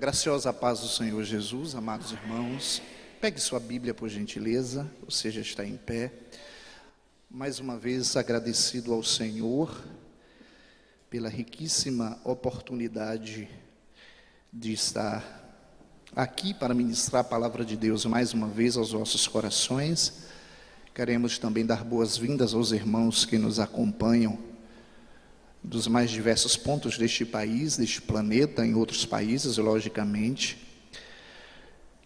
graciosa paz do Senhor Jesus, amados irmãos, pegue sua Bíblia por gentileza, você já está em pé. Mais uma vez agradecido ao Senhor pela riquíssima oportunidade de estar aqui para ministrar a palavra de Deus mais uma vez aos vossos corações. Queremos também dar boas-vindas aos irmãos que nos acompanham dos mais diversos pontos deste país, deste planeta, em outros países, logicamente.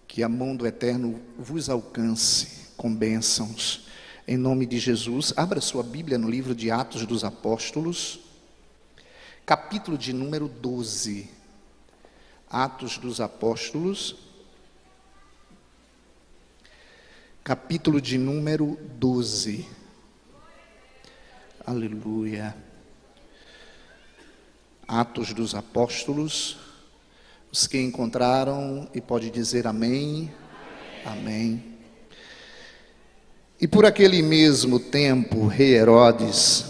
Que a mão do Eterno vos alcance com bênçãos. Em nome de Jesus, abra sua Bíblia no livro de Atos dos Apóstolos, capítulo de número 12. Atos dos Apóstolos, capítulo de número 12. Aleluia. Atos dos Apóstolos, os que encontraram e pode dizer amém, amém. E por aquele mesmo tempo, rei Herodes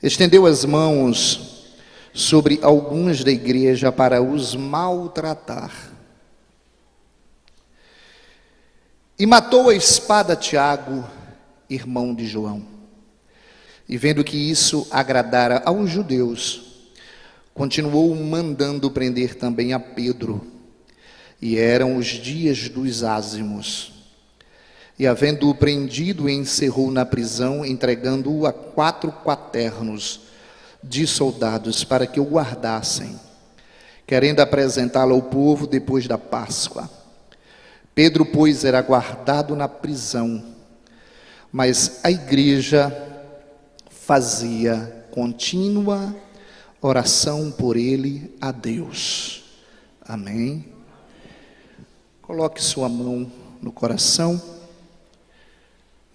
estendeu as mãos sobre alguns da igreja para os maltratar. E matou a espada Tiago, irmão de João. E vendo que isso agradara aos judeus, continuou mandando prender também a Pedro. E eram os dias dos ázimos. E havendo-o prendido, encerrou na prisão, entregando-o a 4 quaternos de soldados para que o guardassem, querendo apresentá-lo ao povo depois da Páscoa. Pedro, pois, era guardado na prisão, mas a igreja fazia contínua oração por ele a Deus. Amém. Coloque sua mão no coração,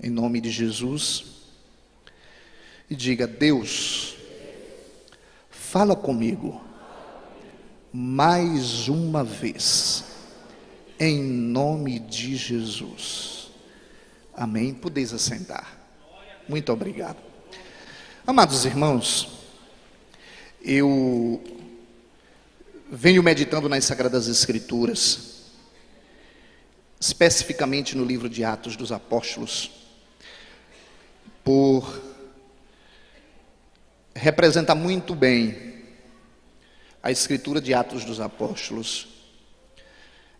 em nome de Jesus, e diga: Deus, fala comigo mais uma vez, em nome de Jesus. Amém. Podeis assentar. Muito obrigado. Amados irmãos, eu venho meditando nas Sagradas Escrituras, especificamente no livro de Atos dos Apóstolos, por representar muito bem a escritura de Atos dos Apóstolos,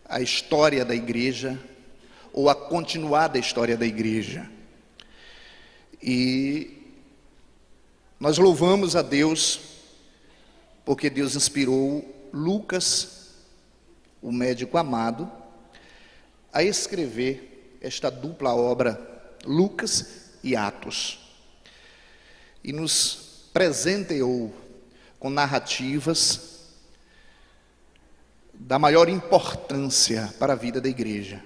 a história da igreja, ou a continuada história da igreja. E nós louvamos a Deus, porque Deus inspirou Lucas, o médico amado, a escrever esta dupla obra, Lucas e Atos. E nos presenteou com narrativas da maior importância para a vida da igreja.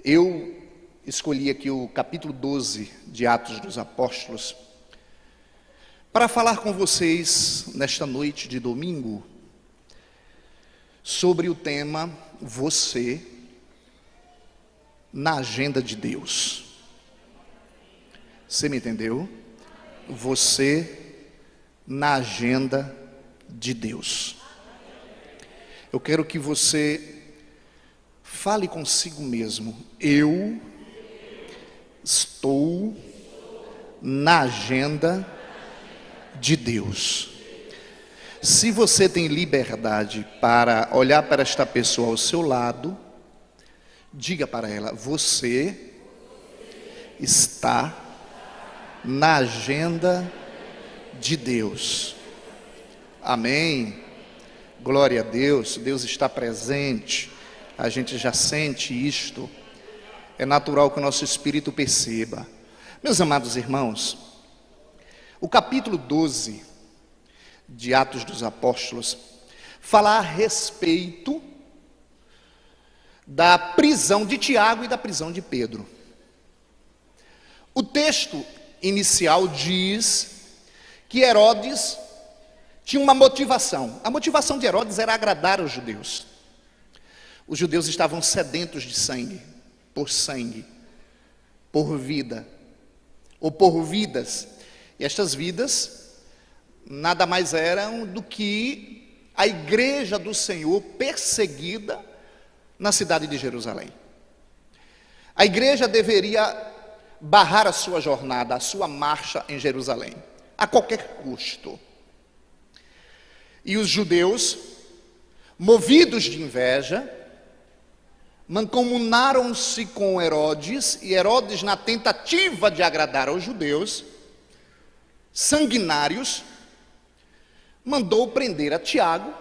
Eu escolhi aqui o capítulo 12 de Atos dos Apóstolos para falar com vocês nesta noite de domingo sobre o tema Você na agenda de Deus. Você me entendeu? Você na agenda de Deus. Eu quero que você fale consigo mesmo: eu estou na agenda de Deus. Se você tem liberdade para olhar para esta pessoa ao seu lado, diga para ela: você está na agenda de Deus. Amém. Glória a Deus. Deus está presente. A gente já sente isto. É natural que o nosso espírito perceba. Meus amados irmãos, o capítulo 12 de Atos dos Apóstolos fala a respeito da prisão de Tiago e da prisão de Pedro. O texto inicial diz que Herodes tinha uma motivação. A motivação de Herodes era agradar os judeus. Os judeus estavam sedentos de sangue, por vida, ou por vidas. E estas vidas nada mais eram do que a igreja do Senhor perseguida na cidade de Jerusalém. A igreja deveria barrar a sua jornada, a sua marcha em Jerusalém, a qualquer custo. E os judeus, movidos de inveja, mancomunaram-se com Herodes, e Herodes, na tentativa de agradar aos judeus, sanguinários, mandou prender a Tiago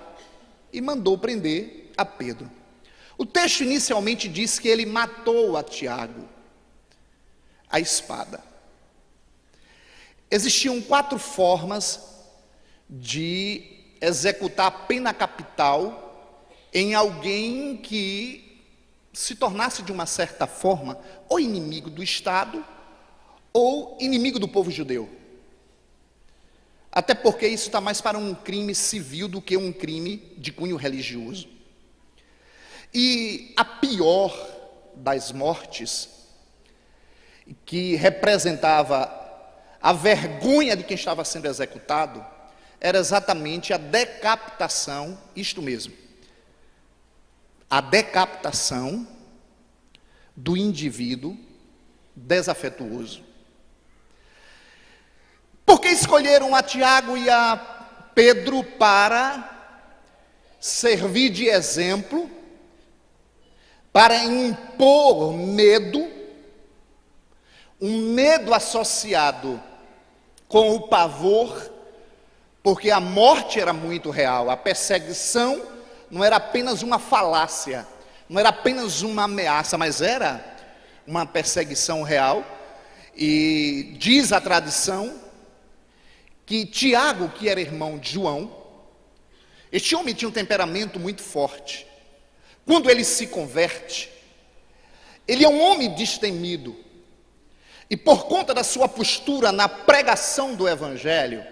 e mandou prender a Pedro. O texto inicialmente diz que ele matou a Tiago à espada. Existiam 4 formas de executar a pena capital em alguém que se tornasse de uma certa forma ou inimigo do Estado ou inimigo do povo judeu. Até porque isso está mais para um crime civil do que um crime de cunho religioso. E a pior das mortes, que representava a vergonha de quem estava sendo executado, era exatamente a decapitação, isto mesmo, a decapitação do indivíduo desafetuoso. Por que escolheram a Tiago e a Pedro para servir de exemplo, para impor medo, um medo associado com o pavor, porque a morte era muito real, a perseguição não era apenas uma falácia, não era apenas uma ameaça, mas era uma perseguição real. E diz a tradição que Tiago, que era irmão de João, este homem tinha um temperamento muito forte. Quando ele se converte, ele é um homem destemido, e por conta da sua postura na pregação do Evangelho,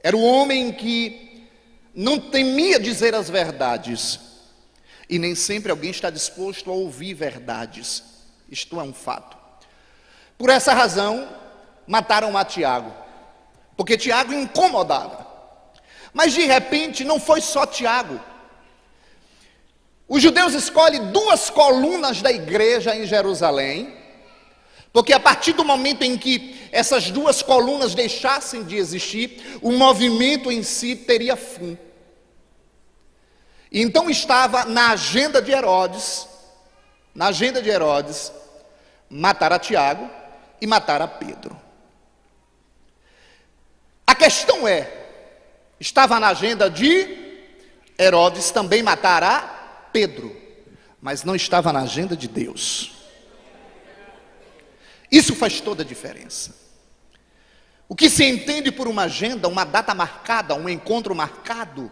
era um homem que não temia dizer as verdades, e nem sempre alguém está disposto a ouvir verdades. Isto é um fato. Por essa razão, mataram a Tiago, porque Tiago incomodava. Mas de repente não foi só Tiago. Os judeus escolhem 2 colunas da igreja em Jerusalém, porque a partir do momento em que essas 2 colunas deixassem de existir, o movimento em si teria fim. E então estava na agenda de Herodes, matar a Tiago e matar a Pedro. A questão é, estava na agenda de Herodes também matar a Pedro, mas não estava na agenda de Deus. Isso faz toda a diferença. O que se entende por uma agenda, uma data marcada, um encontro marcado,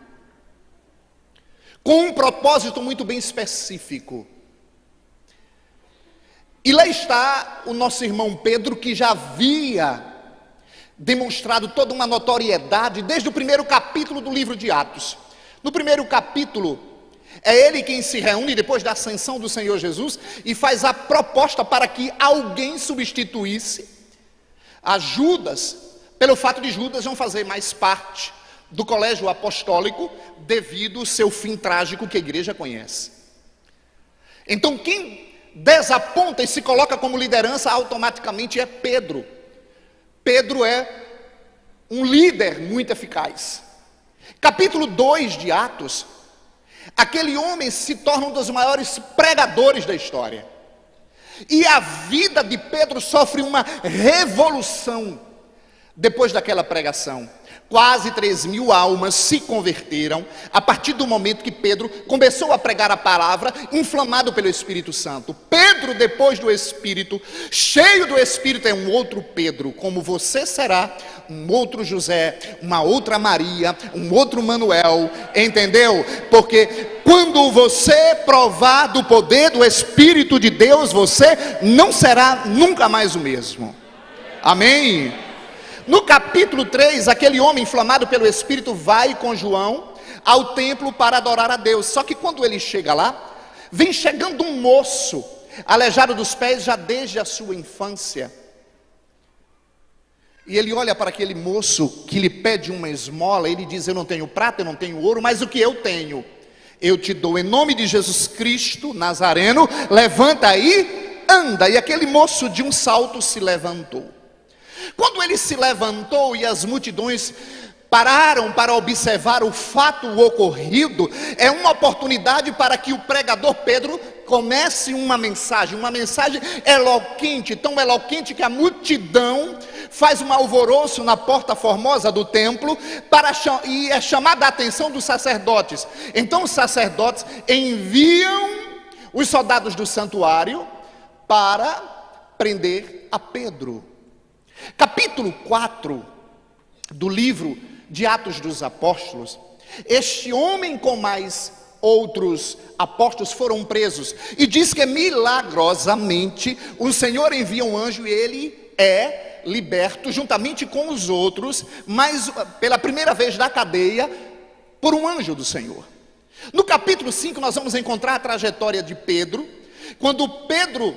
com um propósito muito bem específico. E lá está o nosso irmão Pedro, que já havia demonstrado toda uma notoriedade desde o primeiro capítulo do livro de Atos. No primeiro capítulo, é ele quem se reúne depois da ascensão do Senhor Jesus e faz a proposta para que alguém substituísse a Judas, pelo fato de Judas não fazer mais parte do colégio apostólico devido ao seu fim trágico que a igreja conhece. Então quem desaponta e se coloca como liderança automaticamente é Pedro. Pedro é um líder muito eficaz. Capítulo 2 de Atos, aquele homem se torna um dos maiores pregadores da história. E a vida de Pedro sofre uma revolução depois daquela pregação. Quase 3.000 almas se converteram a partir do momento que Pedro começou a pregar a palavra, inflamado pelo Espírito Santo. Pedro, depois do Espírito, cheio do Espírito, é um outro Pedro, como você será, um outro José, uma outra Maria, um outro Manuel, entendeu? Porque quando você provar do poder do Espírito de Deus, você não será nunca mais o mesmo. Amém? No capítulo 3, aquele homem inflamado pelo Espírito vai com João ao templo para adorar a Deus. Só que quando ele chega lá, vem chegando um moço, aleijado dos pés já desde a sua infância. E ele olha para aquele moço que lhe pede uma esmola, ele diz: eu não tenho prata, eu não tenho ouro, mas o que eu tenho, eu te dou em nome de Jesus Cristo Nazareno, levanta aí, anda. E aquele moço de um salto se levantou. Quando ele se levantou e as multidões pararam para observar o fato ocorrido, é uma oportunidade para que o pregador Pedro comece uma mensagem eloquente, tão eloquente que a multidão faz um alvoroço na porta formosa do templo e é chamada a atenção dos sacerdotes. Então os sacerdotes enviam os soldados do santuário para prender a Pedro. Capítulo 4 do livro de Atos dos Apóstolos, este homem com mais outros apóstolos foram presos, e diz que milagrosamente o Senhor envia um anjo e ele é liberto juntamente com os outros, mas pela primeira vez da cadeia, por um anjo do Senhor. No capítulo 5 nós vamos encontrar a trajetória de Pedro, quando Pedro,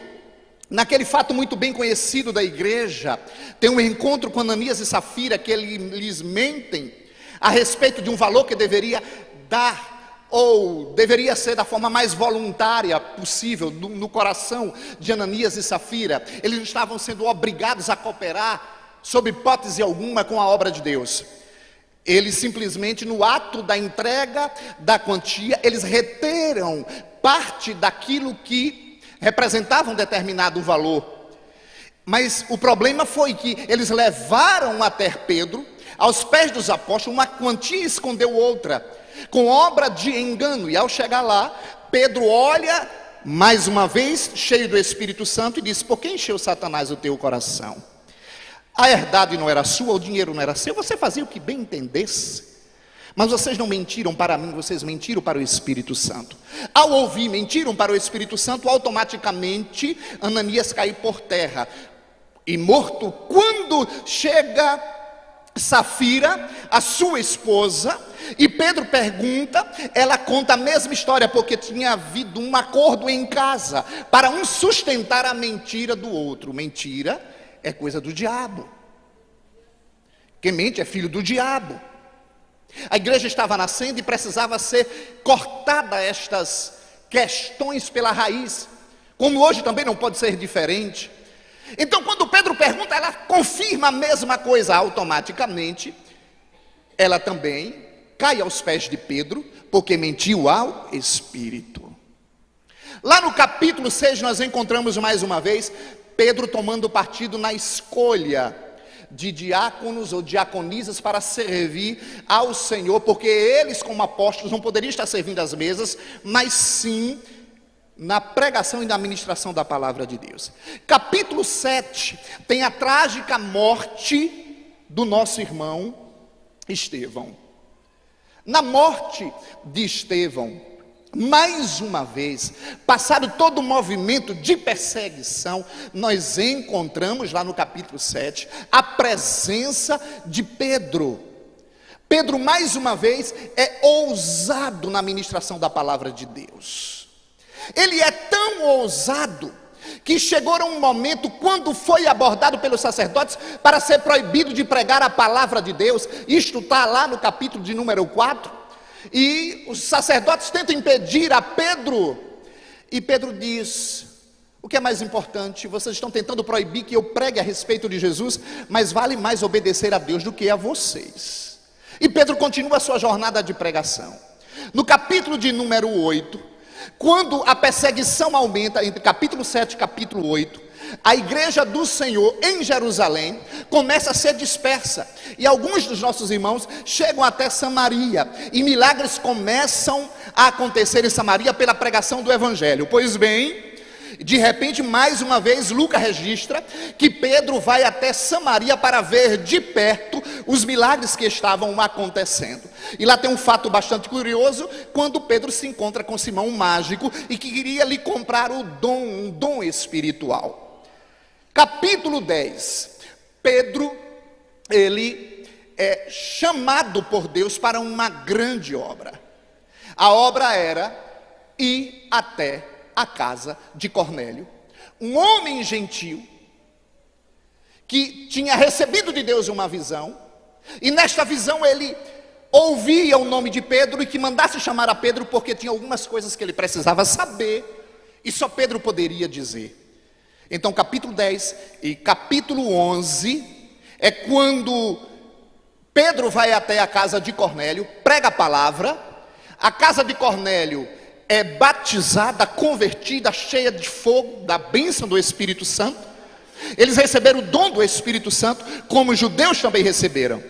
naquele fato muito bem conhecido da igreja, tem um encontro com Ananias e Safira, que lhes mentem a respeito de um valor que deveria dar, ou deveria ser da forma mais voluntária possível, no coração de Ananias e Safira. Eles estavam sendo obrigados a cooperar, sob hipótese alguma, com a obra de Deus. Eles simplesmente, no ato da entrega da quantia, eles reteram parte daquilo que representava um determinado valor. Mas o problema foi que eles levaram até Pedro, aos pés dos apóstolos, uma quantia e escondeu outra, com obra de engano. E ao chegar lá, Pedro olha, mais uma vez, cheio do Espírito Santo, e diz: por que encheu Satanás o teu coração? A herdade não era sua, o dinheiro não era seu, você fazia o que bem entendesse. Mas vocês não mentiram para mim, vocês mentiram para o Espírito Santo. Ao ouvir mentiram para o Espírito Santo, automaticamente Ananias caiu por terra e morto. Quando chega Safira, a sua esposa, e Pedro pergunta, ela conta a mesma história, porque tinha havido um acordo em casa para um sustentar a mentira do outro. Mentira é coisa do diabo. Quem mente é filho do diabo. A igreja estava nascendo e precisava ser cortada estas questões pela raiz, como hoje também não pode ser diferente. Então, quando Pedro pergunta, ela confirma a mesma coisa automaticamente. Ela também cai aos pés de Pedro, porque mentiu ao Espírito. Lá no capítulo 6 nós encontramos mais uma vez Pedro tomando partido na escolha de diáconos ou diaconisas para servir ao Senhor, porque eles, como apóstolos, não poderiam estar servindo às mesas, mas sim na pregação e na ministração da palavra de Deus. Capítulo 7 tem a trágica morte do nosso irmão Estevão. Na morte de Estevão, mais uma vez, passado todo o movimento de perseguição, nós encontramos lá no capítulo 7 a presença de Pedro. Pedro, mais uma vez, é ousado na ministração da palavra de Deus. Ele é tão ousado que chegou a um momento, quando foi abordado pelos sacerdotes para ser proibido de pregar a palavra de Deus. Isto está lá no capítulo de número 4. E os sacerdotes tentam impedir a Pedro. E Pedro diz: o que é mais importante? Vocês estão tentando proibir que eu pregue a respeito de Jesus, mas vale mais obedecer a Deus do que a vocês. E Pedro continua a sua jornada de pregação. No capítulo de número 8, quando a perseguição aumenta, entre capítulo 7 e capítulo 8, a igreja do Senhor em Jerusalém começa a ser dispersa, e alguns dos nossos irmãos chegam até Samaria, e milagres começam a acontecer em Samaria pela pregação do Evangelho. Pois bem, de repente, mais uma vez, Lucas registra que Pedro vai até Samaria para ver de perto os milagres que estavam acontecendo. E lá tem um fato bastante curioso, quando Pedro se encontra com Simão, um mágico, e que queria lhe comprar um dom espiritual. Capítulo 10, Pedro, ele é chamado por Deus para uma grande obra. A obra era ir até a casa de Cornélio, um homem gentil, que tinha recebido de Deus uma visão, e nesta visão ele ouvia o nome de Pedro e que mandasse chamar a Pedro, porque tinha algumas coisas que ele precisava saber e só Pedro poderia dizer. Então capítulo 10 e capítulo 11 é quando Pedro vai até a casa de Cornélio, prega a palavra, a casa de Cornélio é batizada, convertida, cheia de fogo, da bênção do Espírito Santo. Eles receberam o dom do Espírito Santo, como os judeus também receberam.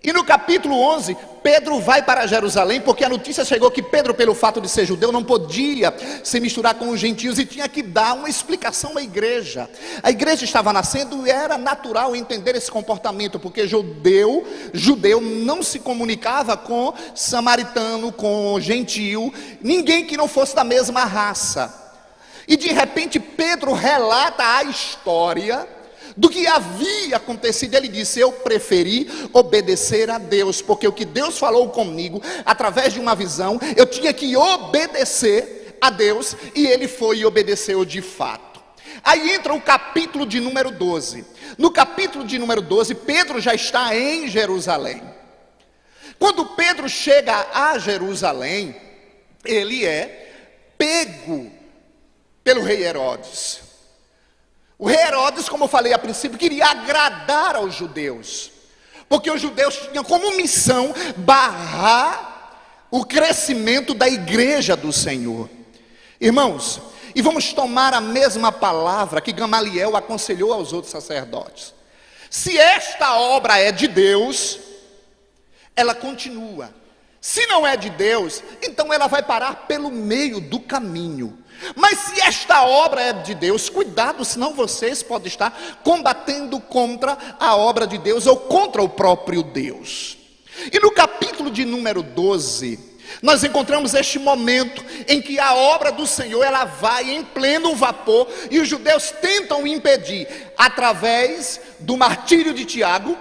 E no capítulo 11, Pedro vai para Jerusalém, porque a notícia chegou que Pedro, pelo fato de ser judeu, não podia se misturar com os gentios e tinha que dar uma explicação à igreja. A igreja estava nascendo e era natural entender esse comportamento, porque judeu não se comunicava com samaritano, com gentio, ninguém que não fosse da mesma raça. E de repente Pedro relata a história do que havia acontecido. Ele disse: eu preferi obedecer a Deus, porque o que Deus falou comigo, através de uma visão, eu tinha que obedecer a Deus, e ele foi e obedeceu de fato. Aí entra o capítulo de número 12. No capítulo de número 12, Pedro já está em Jerusalém. Quando Pedro chega a Jerusalém, ele é pego pelo rei Herodes. O rei Herodes, como eu falei a princípio, queria agradar aos judeus, porque os judeus tinham como missão barrar o crescimento da igreja do Senhor. Irmãos, e vamos tomar a mesma palavra que Gamaliel aconselhou aos outros sacerdotes: se esta obra é de Deus, ela continua. Se não é de Deus, então ela vai parar pelo meio do caminho. Mas se esta obra é de Deus, cuidado, senão vocês podem estar combatendo contra a obra de Deus ou contra o próprio Deus. E no capítulo de número 12, nós encontramos este momento em que a obra do Senhor, ela vai em pleno vapor, e os judeus tentam impedir através do martírio de Tiago.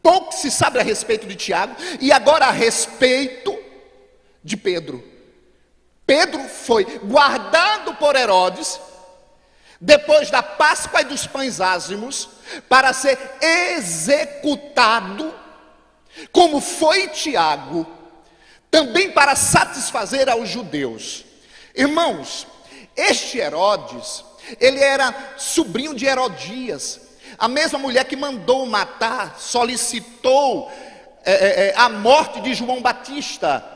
Pouco se sabe a respeito de Tiago, e agora a respeito de Pedro. Pedro foi guardado por Herodes, depois da Páscoa e dos pães ázimos, para ser executado, como foi Tiago, também para satisfazer aos judeus. Irmãos, este Herodes, ele era sobrinho de Herodias, a mesma mulher que mandou matar, solicitou a morte de João Batista.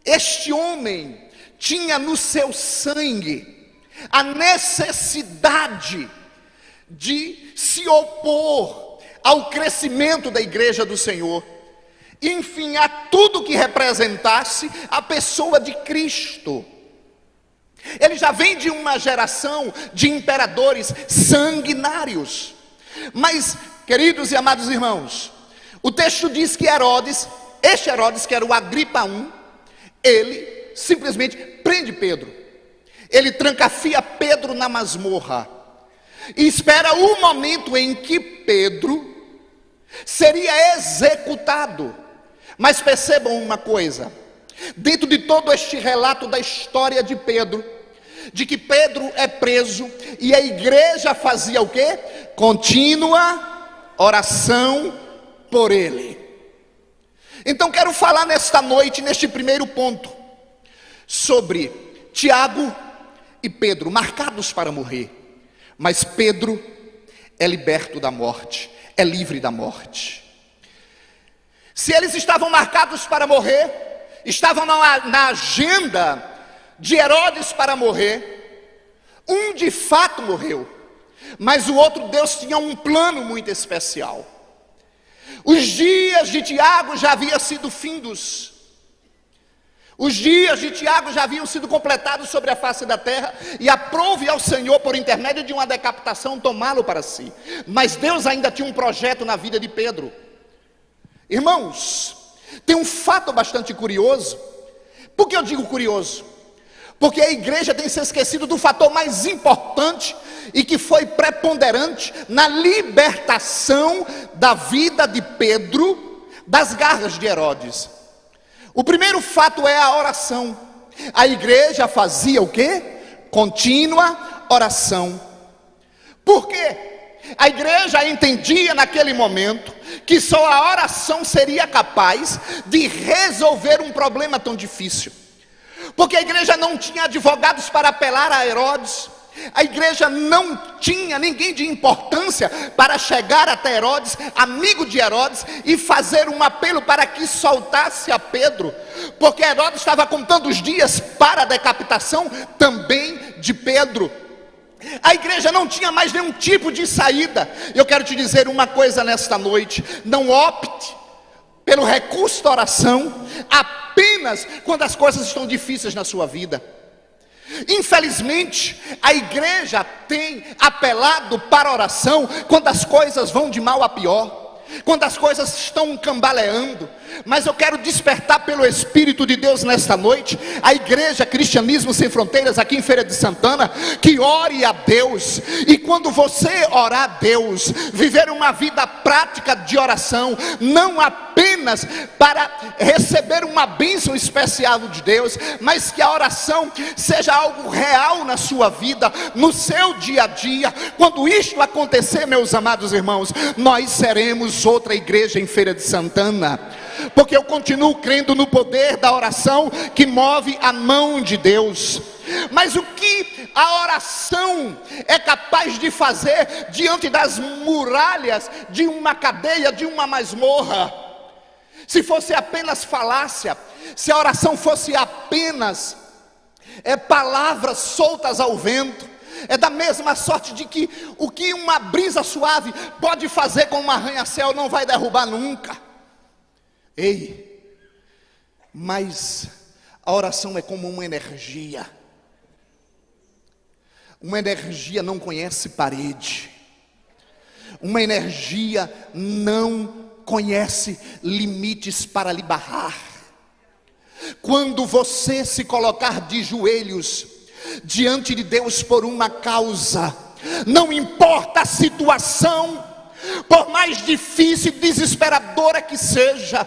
Este homem tinha no seu sangue a necessidade de se opor ao crescimento da igreja do Senhor, enfim, a tudo que representasse a pessoa de Cristo. Ele já vem de uma geração de imperadores sanguinários. Mas, queridos e amados irmãos, o texto diz que este Herodes, que era o Agripa I, ele simplesmente prende Pedro. Ele trancafia Pedro na masmorra e espera o momento em que Pedro seria executado. Mas percebam uma coisa: dentro de todo este relato da história de Pedro, de que Pedro é preso e a igreja fazia o quê? Contínua oração por ele. Então quero falar nesta noite, neste primeiro ponto, sobre Tiago e Pedro, marcados para morrer. Mas Pedro é liberto da morte, é livre da morte. Se eles estavam marcados para morrer, estavam na agenda de Herodes para morrer, um de fato morreu, mas o outro, Deus tinha um plano muito especial. Os dias de Tiago já haviam sido findos. Os dias de Tiago já haviam sido completados sobre a face da terra, e aprove ao Senhor, por intermédio de uma decapitação, tomá-lo para si. Mas Deus ainda tinha um projeto na vida de Pedro. Irmãos, tem um fato bastante curioso. Por que eu digo curioso? Porque a igreja tem se esquecido do fator mais importante e que foi preponderante na libertação da vida de Pedro das garras de Herodes. O primeiro fato é a oração. A igreja fazia o quê? Contínua oração. Por quê? A igreja entendia naquele momento que só a oração seria capaz de resolver um problema tão difícil. Porque a igreja não tinha advogados para apelar a Herodes. A igreja não tinha ninguém de importância para chegar até Herodes, amigo de Herodes, e fazer um apelo para que soltasse a Pedro. Porque Herodes estava contando os dias para a decapitação também de Pedro. A igreja não tinha mais nenhum tipo de saída. Eu quero te dizer uma coisa nesta noite: não opte pelo recurso da oração apenas quando as coisas estão difíceis na sua vida. Infelizmente, a igreja tem apelado para a oração quando as coisas vão de mal a pior, quando as coisas estão cambaleando. Mas eu quero despertar pelo Espírito de Deus nesta noite a igreja Cristianismo Sem Fronteiras aqui em Feira de Santana, que ore a Deus. E quando você orar a Deus, viver uma vida prática de oração, não apenas para receber uma bênção especial de Deus, mas que a oração seja algo real na sua vida, no seu dia a dia. Quando isto acontecer, meus amados irmãos, nós seremos outra igreja em Feira de Santana. Porque eu continuo crendo no poder da oração que move a mão de Deus. Mas o que a oração é capaz de fazer diante das muralhas de uma cadeia, de uma masmorra? Se fosse apenas falácia, se a oração fosse apenas palavras soltas ao vento, é da mesma sorte de que o que uma brisa suave pode fazer com um arranha-céu não vai derrubar nunca. Ei, mas a oração é como uma energia. Uma energia não conhece parede. Uma energia não conhece limites para lhe barrar. Quando você se colocar de joelhos diante de Deus por uma causa, não importa a situação, por mais difícil e desesperadora que seja,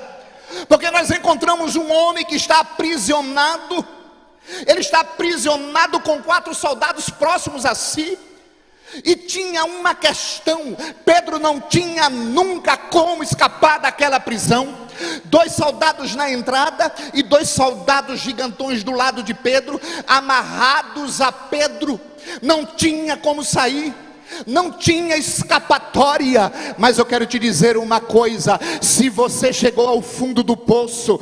porque nós encontramos um homem que está aprisionado. Ele está aprisionado com 4 soldados próximos a si. E tinha uma questão: Pedro não tinha nunca como escapar daquela prisão. 2 soldados na entrada e 2 soldados gigantões do lado de Pedro, amarrados a Pedro. Não tinha como sair, não tinha escapatória. Mas eu quero te dizer uma coisa: se você chegou ao fundo do poço,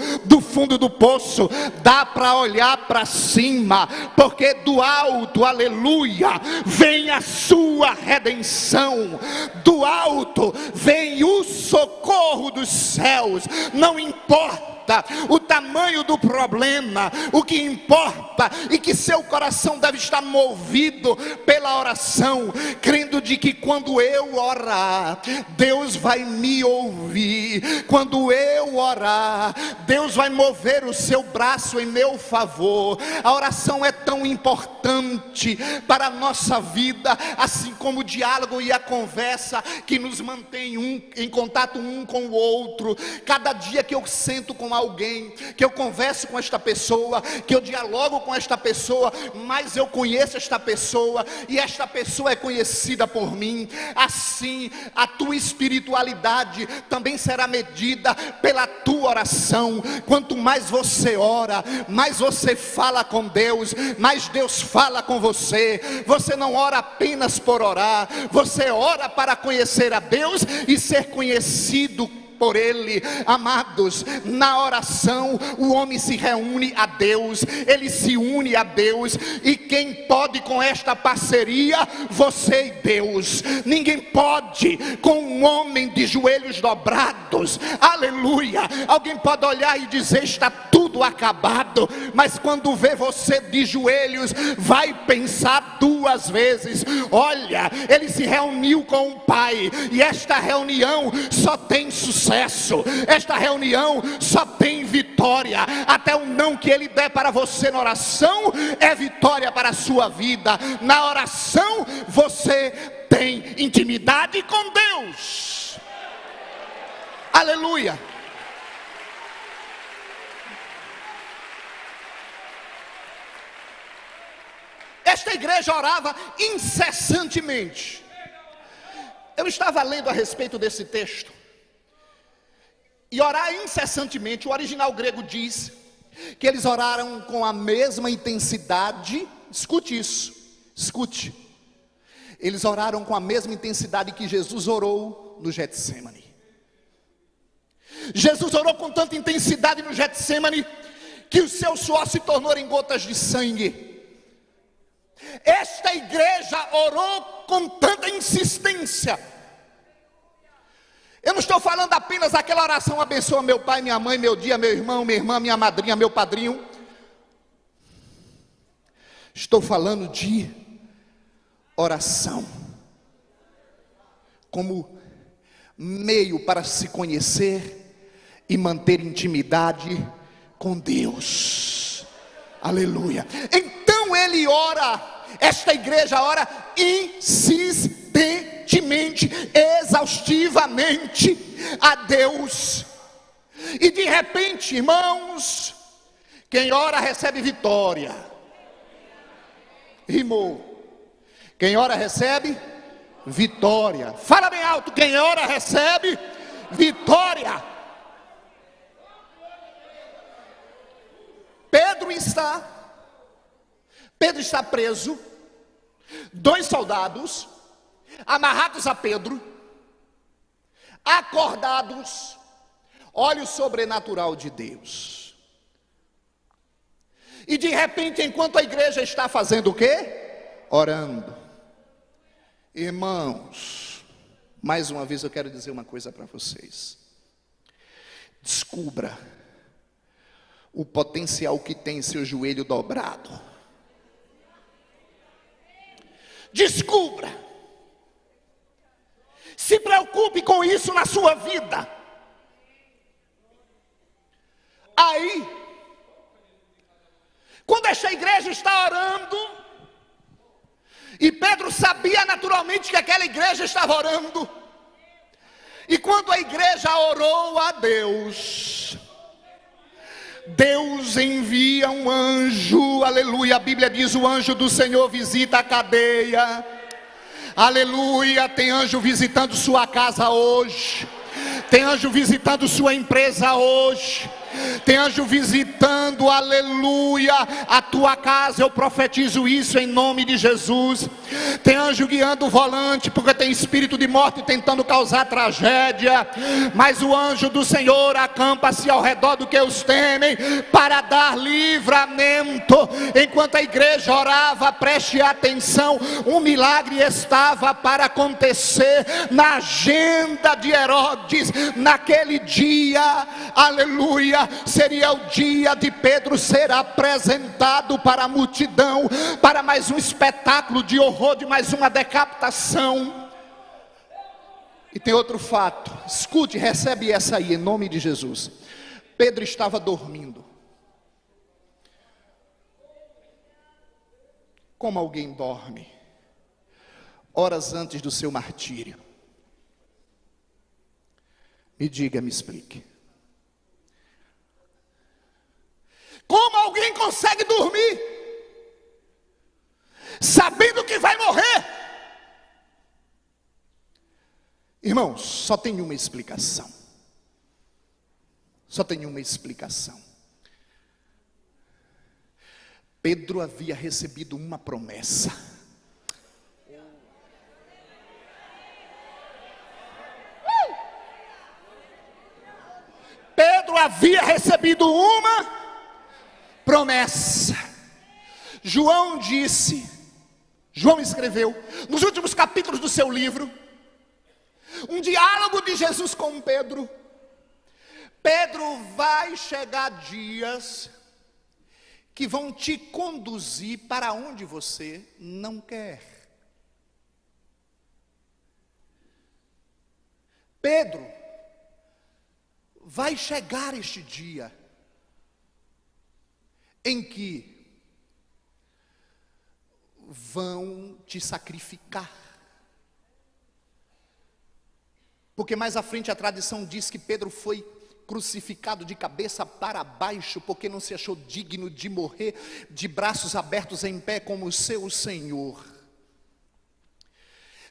dá para olhar para cima, porque do alto, aleluia, vem a sua redenção. Do alto vem o socorro dos céus. Não importa o tamanho do problema, o que importa é que seu coração deve estar movido pela oração, crendo de que quando eu orar, Deus vai me ouvir. Quando eu orar, Deus vai mover o seu braço em meu favor. A oração é tão importante para a nossa vida, assim como o diálogo e a conversa que nos mantém em contato um com o outro. Cada dia que eu sento com alguém, que eu converso com esta pessoa, que eu dialogo com esta pessoa, mas eu conheço esta pessoa e esta pessoa é conhecida por mim. Assim a tua espiritualidade também será medida pela tua oração. Quanto mais você ora, mais você fala com Deus, mais Deus fala com você. Você não ora apenas por orar, você ora para conhecer a Deus e ser conhecido por Ele. Amados, na oração o homem se reúne a Deus, ele se une a Deus. E quem pode com esta parceria? Você e Deus. Ninguém pode com um homem de joelhos dobrados, aleluia. Alguém pode olhar e dizer: está tudo acabado, mas quando vê você de joelhos, vai pensar 2 vezes. Olha, ele se reuniu com o Pai, e esta reunião só tem sucesso. Esta reunião só tem vitória. Até o não que ele der para você na oração é vitória para a sua vida. Na oração você tem intimidade com Deus. Aleluia. Esta igreja orava incessantemente. Eu estava lendo a respeito desse texto. E orar incessantemente, o original grego diz que eles oraram com a mesma intensidade. Escute isso, escute. Eles oraram com a mesma intensidade que Jesus orou no Getsêmani. Jesus orou com tanta intensidade no Getsêmani que o seu suor se tornou em gotas de sangue. Esta igreja orou com tanta insistência. Eu não estou falando apenas daquela oração: abençoa meu pai, minha mãe, meu dia, meu irmão, minha irmã, minha madrinha, meu padrinho. Estou falando de oração como meio para se conhecer e manter intimidade com Deus. Aleluia. Então ele ora, esta igreja ora insistentemente, exaustivamente a Deus. E de repente, irmãos, quem ora recebe vitória. Rimou. Quem ora recebe vitória. Fala bem alto: quem ora recebe vitória. Pedro está preso. 2 soldados amarrados a Pedro, acordados. Olha o sobrenatural de Deus. E de repente, enquanto a igreja está fazendo o quê? Orando. Irmãos, mais uma vez eu quero dizer uma coisa para vocês. Descubra o potencial que tem seu joelho dobrado. Descubra. Se preocupe com isso na sua vida. Aí, quando esta igreja está orando, e Pedro sabia naturalmente que aquela igreja estava orando, e quando a igreja orou a Deus, Deus envia um anjo. Aleluia. A Bíblia diz: o anjo do Senhor visita a cadeia. Aleluia. Tem anjo visitando sua casa hoje. Tem anjo visitando sua empresa hoje. Tem anjo visitando, aleluia, a tua casa. Eu profetizo isso em nome de Jesus. Tem anjo guiando o volante, porque tem espírito de morte tentando causar tragédia. Mas o anjo do Senhor acampa-se ao redor do que os temem, para dar livramento. Enquanto a igreja orava, preste atenção, um milagre estava para acontecer na agenda de Herodes. Naquele dia, aleluia, seria o dia de Pedro ser apresentado para a multidão, para mais um espetáculo de horror, de mais uma decapitação. E tem outro fato, escute, recebe essa aí em nome de Jesus. Pedro estava dormindo. Como alguém dorme horas antes do seu martírio? Me diga, me explique. Como alguém consegue dormir sabendo que vai morrer? Irmãos, só tem uma explicação. Só tem uma explicação. Pedro havia recebido uma promessa. Pedro havia recebido uma promessa. João escreveu nos últimos capítulos do seu livro um diálogo de Jesus com Pedro. Pedro, vai chegar dias que vão te conduzir para onde você não quer. Pedro, vai chegar este dia em que vão te sacrificar. Porque mais à frente a tradição diz que Pedro foi crucificado de cabeça para baixo, porque não se achou digno de morrer de braços abertos em pé como o seu Senhor.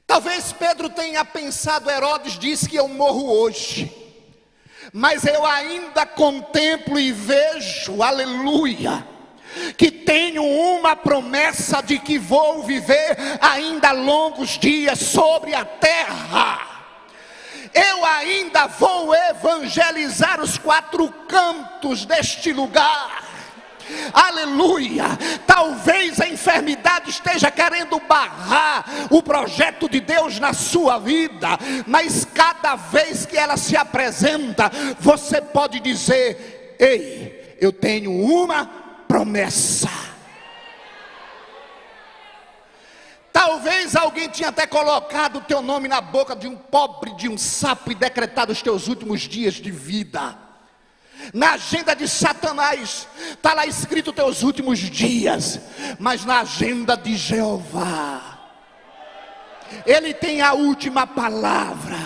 Talvez Pedro tenha pensado: Herodes disse que eu morro hoje, mas eu ainda contemplo e vejo, aleluia, que tenho uma promessa de que vou viver ainda longos dias sobre a terra. Eu ainda vou evangelizar os 4 cantos deste lugar. Aleluia. Talvez a enfermidade esteja querendo barrar o projeto de Deus na sua vida, mas cada vez que ela se apresenta, você pode dizer: ei, eu tenho uma promessa. Talvez alguém tinha até colocado o teu nome na boca de um pobre, de um sapo, e decretado os teus últimos dias de vida. Na agenda de Satanás está lá escrito teus últimos dias, mas na agenda de Jeová, Ele tem a última palavra.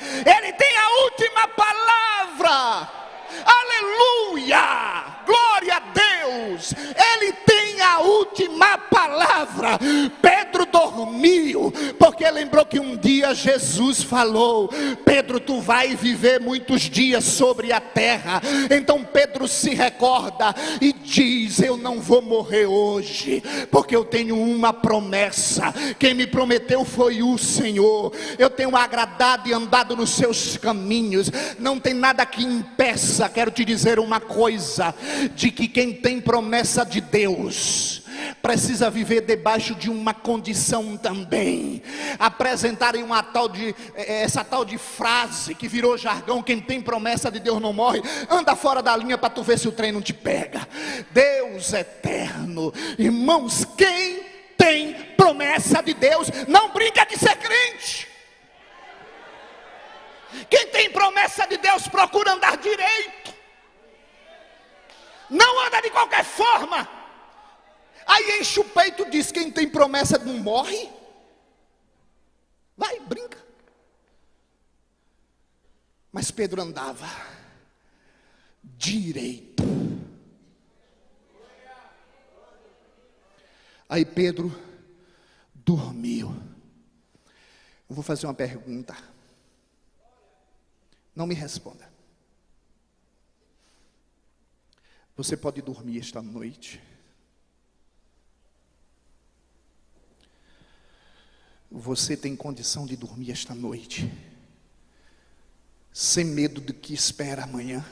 Ele tem a última palavra. Aleluia, glória a Deus. Ele tem a última palavra. Pedro dormiu, porque lembrou que um dia Jesus falou: Pedro, tu vai viver muitos dias sobre a terra. Então Pedro se recorda e diz: eu não vou morrer hoje, porque eu tenho uma promessa. Quem me prometeu foi o Senhor. Eu tenho agradado e andado nos seus caminhos. Não tem nada que impeça. Quero te dizer uma coisa: de que quem tem promessa de Deus precisa viver debaixo de uma condição também. Apresentarem essa tal de frase que virou jargão: quem tem promessa de Deus não morre. Anda fora da linha para tu ver se o trem não te pega. Deus eterno, irmãos, quem tem promessa de Deus não brinca de ser crente. Quem tem promessa de Deus procura andar direito, não anda de qualquer forma. Aí enche o peito e diz: quem tem promessa não morre. Vai, brinca. Mas Pedro andava direito. Aí Pedro dormiu. Eu vou fazer uma pergunta. Não me responda. Você pode dormir esta noite? Você tem condição de dormir esta noite, sem medo do que espera amanhã?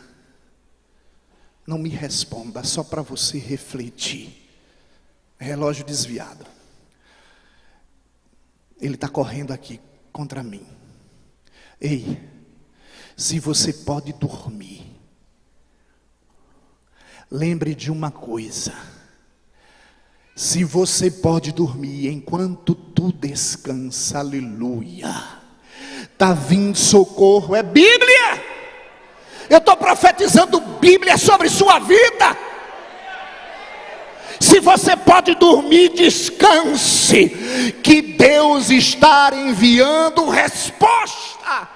Não me responda, só para você refletir. Relógio desviado. Ele está correndo aqui contra mim. Ei, se você pode dormir, lembre de uma coisa: se você pode dormir enquanto tu descansa, aleluia, está vindo socorro. É Bíblia. Eu estou profetizando Bíblia sobre sua vida. Se você pode dormir, descanse, que Deus está enviando resposta.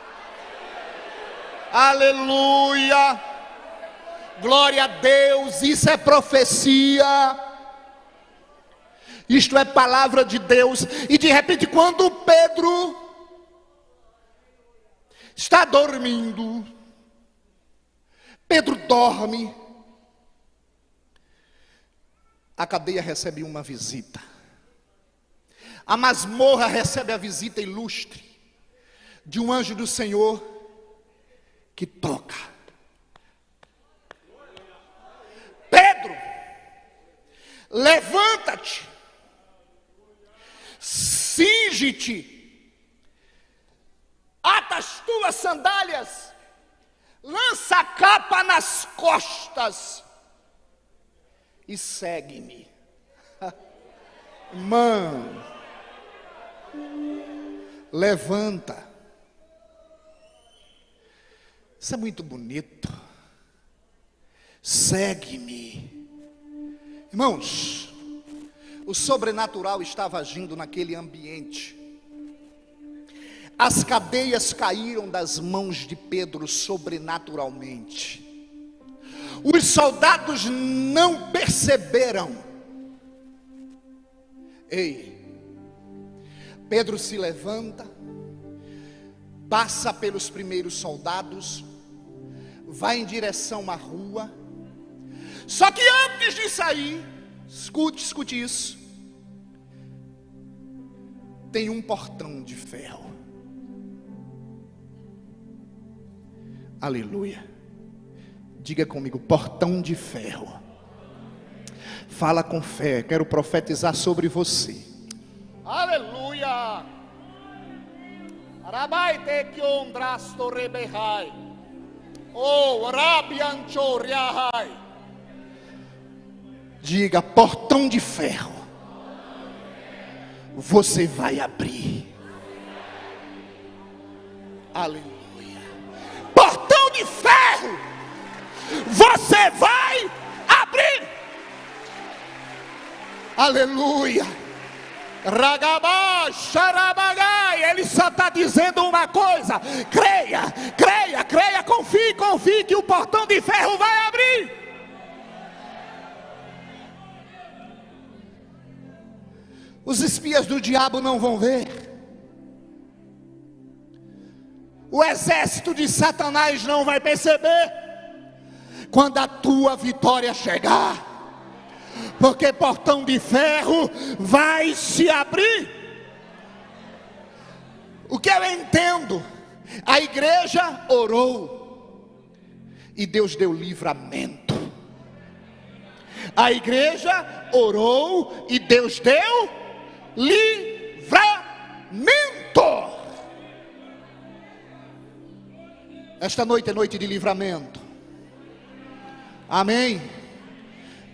Aleluia, glória a Deus. Isso é profecia, isto é palavra de Deus. E de repente, quando Pedro está dormindo, Pedro dorme, a cadeia recebe uma visita, a masmorra recebe a visita ilustre de um anjo do Senhor que toca. Pedro, levanta-te, cinge-te, ata as tuas sandálias, lança a capa nas costas e segue-me. Irmão, levanta. Isso é muito bonito. Segue-me. Irmãos, o sobrenatural estava agindo naquele ambiente. As cadeias caíram das mãos de Pedro sobrenaturalmente. Os soldados não perceberam. Ei, Pedro se levanta, passa pelos primeiros soldados, vai em direção à rua. Só que antes de sair, escute isso, tem um portão de ferro. Aleluia. Diga comigo, portão de ferro. Fala com fé, quero profetizar sobre você. Aleluia. Rabai te kiondrasto rebehai. Oh, rabiancho riahai. Diga, portão de ferro. Você vai abrir. Aleluia. Portão de ferro. Você vai abrir. Aleluia. Ragabá, xarabagai. Ele só está dizendo uma coisa: creia, creia, creia, confie, confie que o portão de ferro vai abrir. Os espias do diabo não vão ver. O exército de Satanás não vai perceber quando a tua vitória chegar. Porque portão de ferro vai se abrir. O que eu entendo? A igreja orou e Deus deu livramento. A igreja orou e Deus deu livramento. Esta noite é noite de livramento. Amém.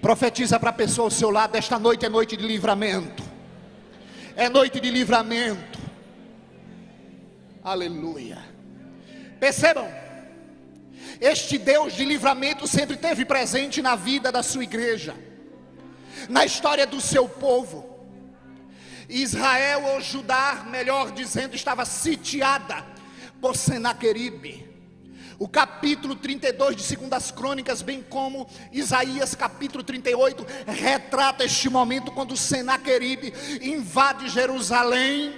Profetiza para a pessoa ao seu lado: esta noite é noite de livramento. É noite de livramento. Aleluia. Percebam, este Deus de livramento sempre esteve presente na vida da sua igreja, na história do seu povo. Israel, ou Judá, melhor dizendo, estava sitiada por Senaqueribe. O capítulo 32 de 2 Crônicas, bem como Isaías capítulo 38, retrata este momento quando Senaqueribe invade Jerusalém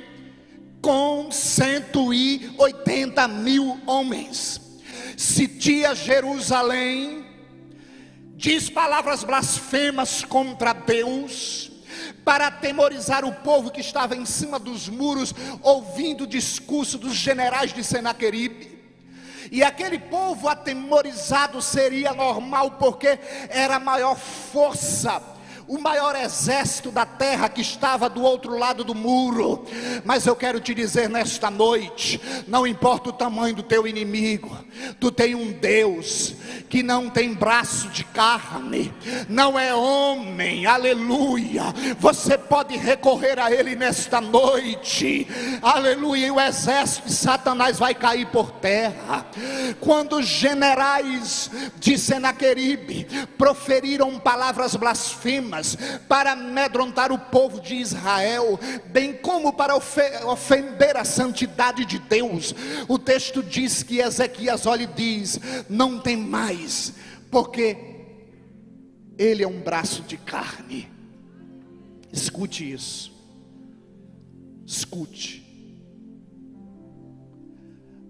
com 180 mil homens. Sitia Jerusalém, diz palavras blasfemas contra Deus, para atemorizar o povo que estava em cima dos muros, ouvindo o discurso dos generais de Senaqueribe. E aquele povo atemorizado seria normal, porque era a maior força, o maior exército da terra que estava do outro lado do muro. Mas eu quero te dizer nesta noite, não importa o tamanho do teu inimigo, tu tem um Deus que não tem braço de carne, não é homem, aleluia. Você pode recorrer a Ele nesta noite, aleluia. E o exército de Satanás vai cair por terra. Quando os generais de Senaqueribe proferiram palavras blasfemas para amedrontar o povo de Israel, bem como para ofender a santidade de Deus, o texto diz que Ezequias olha e diz: não tem mais, porque ele é um braço de carne. Escute isso, escute.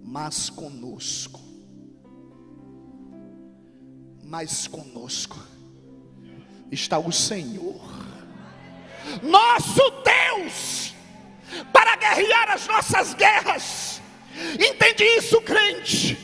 Mas conosco está o Senhor, nosso Deus, para guerrear as nossas guerras. Entende isso, crente?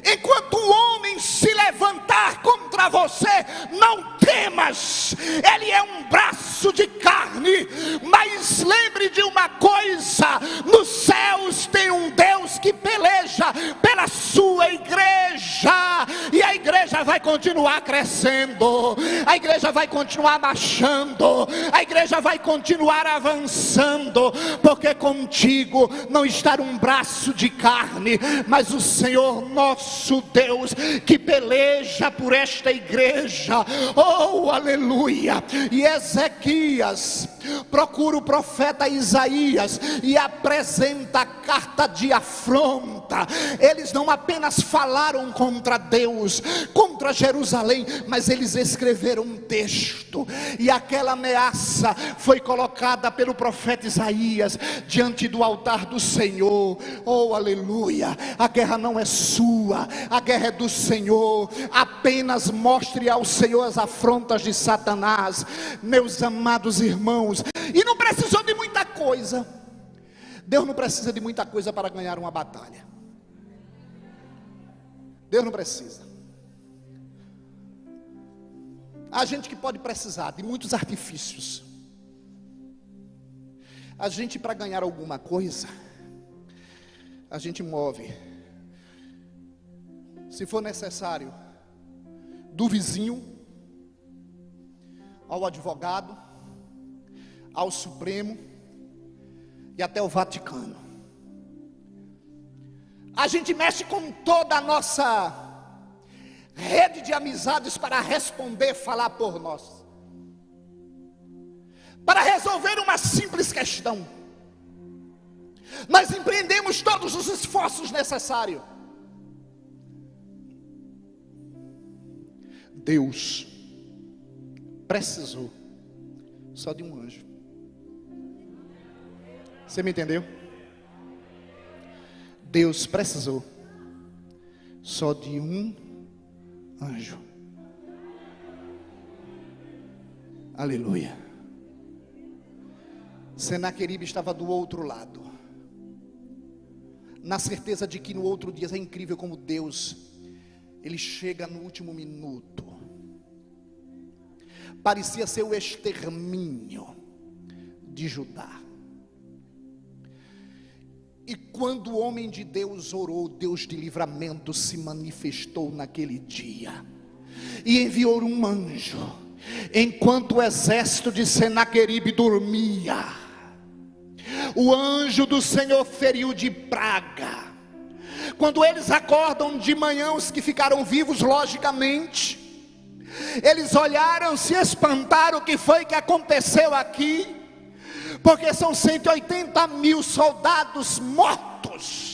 Enquanto o homem se levantar contra você, não temas, ele é um braço de carne. Mas lembre de uma coisa: nos céus tem um Deus que peleja pela sua igreja, e a igreja vai continuar crescendo, a igreja vai continuar marchando, a igreja vai continuar avançando, porque contigo não está um braço de carne, mas o Senhor nosso Deus que peleja por esta igreja. Oh, aleluia. E Ezequias procura o profeta Isaías e apresenta a carta de afronta. conta. Eles não apenas falaram contra Deus, contra Jerusalém, mas eles escreveram um texto, e aquela ameaça foi colocada pelo profeta Isaías diante do altar do Senhor. Oh, aleluia! A guerra não é sua, a guerra é do Senhor. Apenas mostre ao Senhor as afrontas de Satanás, meus amados irmãos. E não precisou de muita coisa. Deus não precisa de muita coisa para ganhar uma batalha. Deus não precisa. Há gente que pode precisar de muitos artifícios. A gente, para ganhar alguma coisa, a gente move, se for necessário, do vizinho ao advogado, ao Supremo e até o Vaticano. A gente mexe com toda a nossa rede de amizades para responder, falar por nós, para resolver uma simples questão. Nós empreendemos todos os esforços necessários. Deus precisou só de um anjo. Você me entendeu? Deus precisou só de um anjo. Aleluia. Senaqueribe estava do outro lado, na certeza de que no outro dia, é incrível como Deus, Ele chega no último minuto. Parecia ser o extermínio de Judá. E quando o homem de Deus orou, Deus de livramento se manifestou naquele dia e enviou um anjo, enquanto o exército de Senaqueribe dormia. O anjo do Senhor feriu de praga. Quando eles acordam de manhã, os que ficaram vivos, logicamente, eles olharam, se espantaram: o que foi que aconteceu aqui? Porque são 180 mil soldados mortos.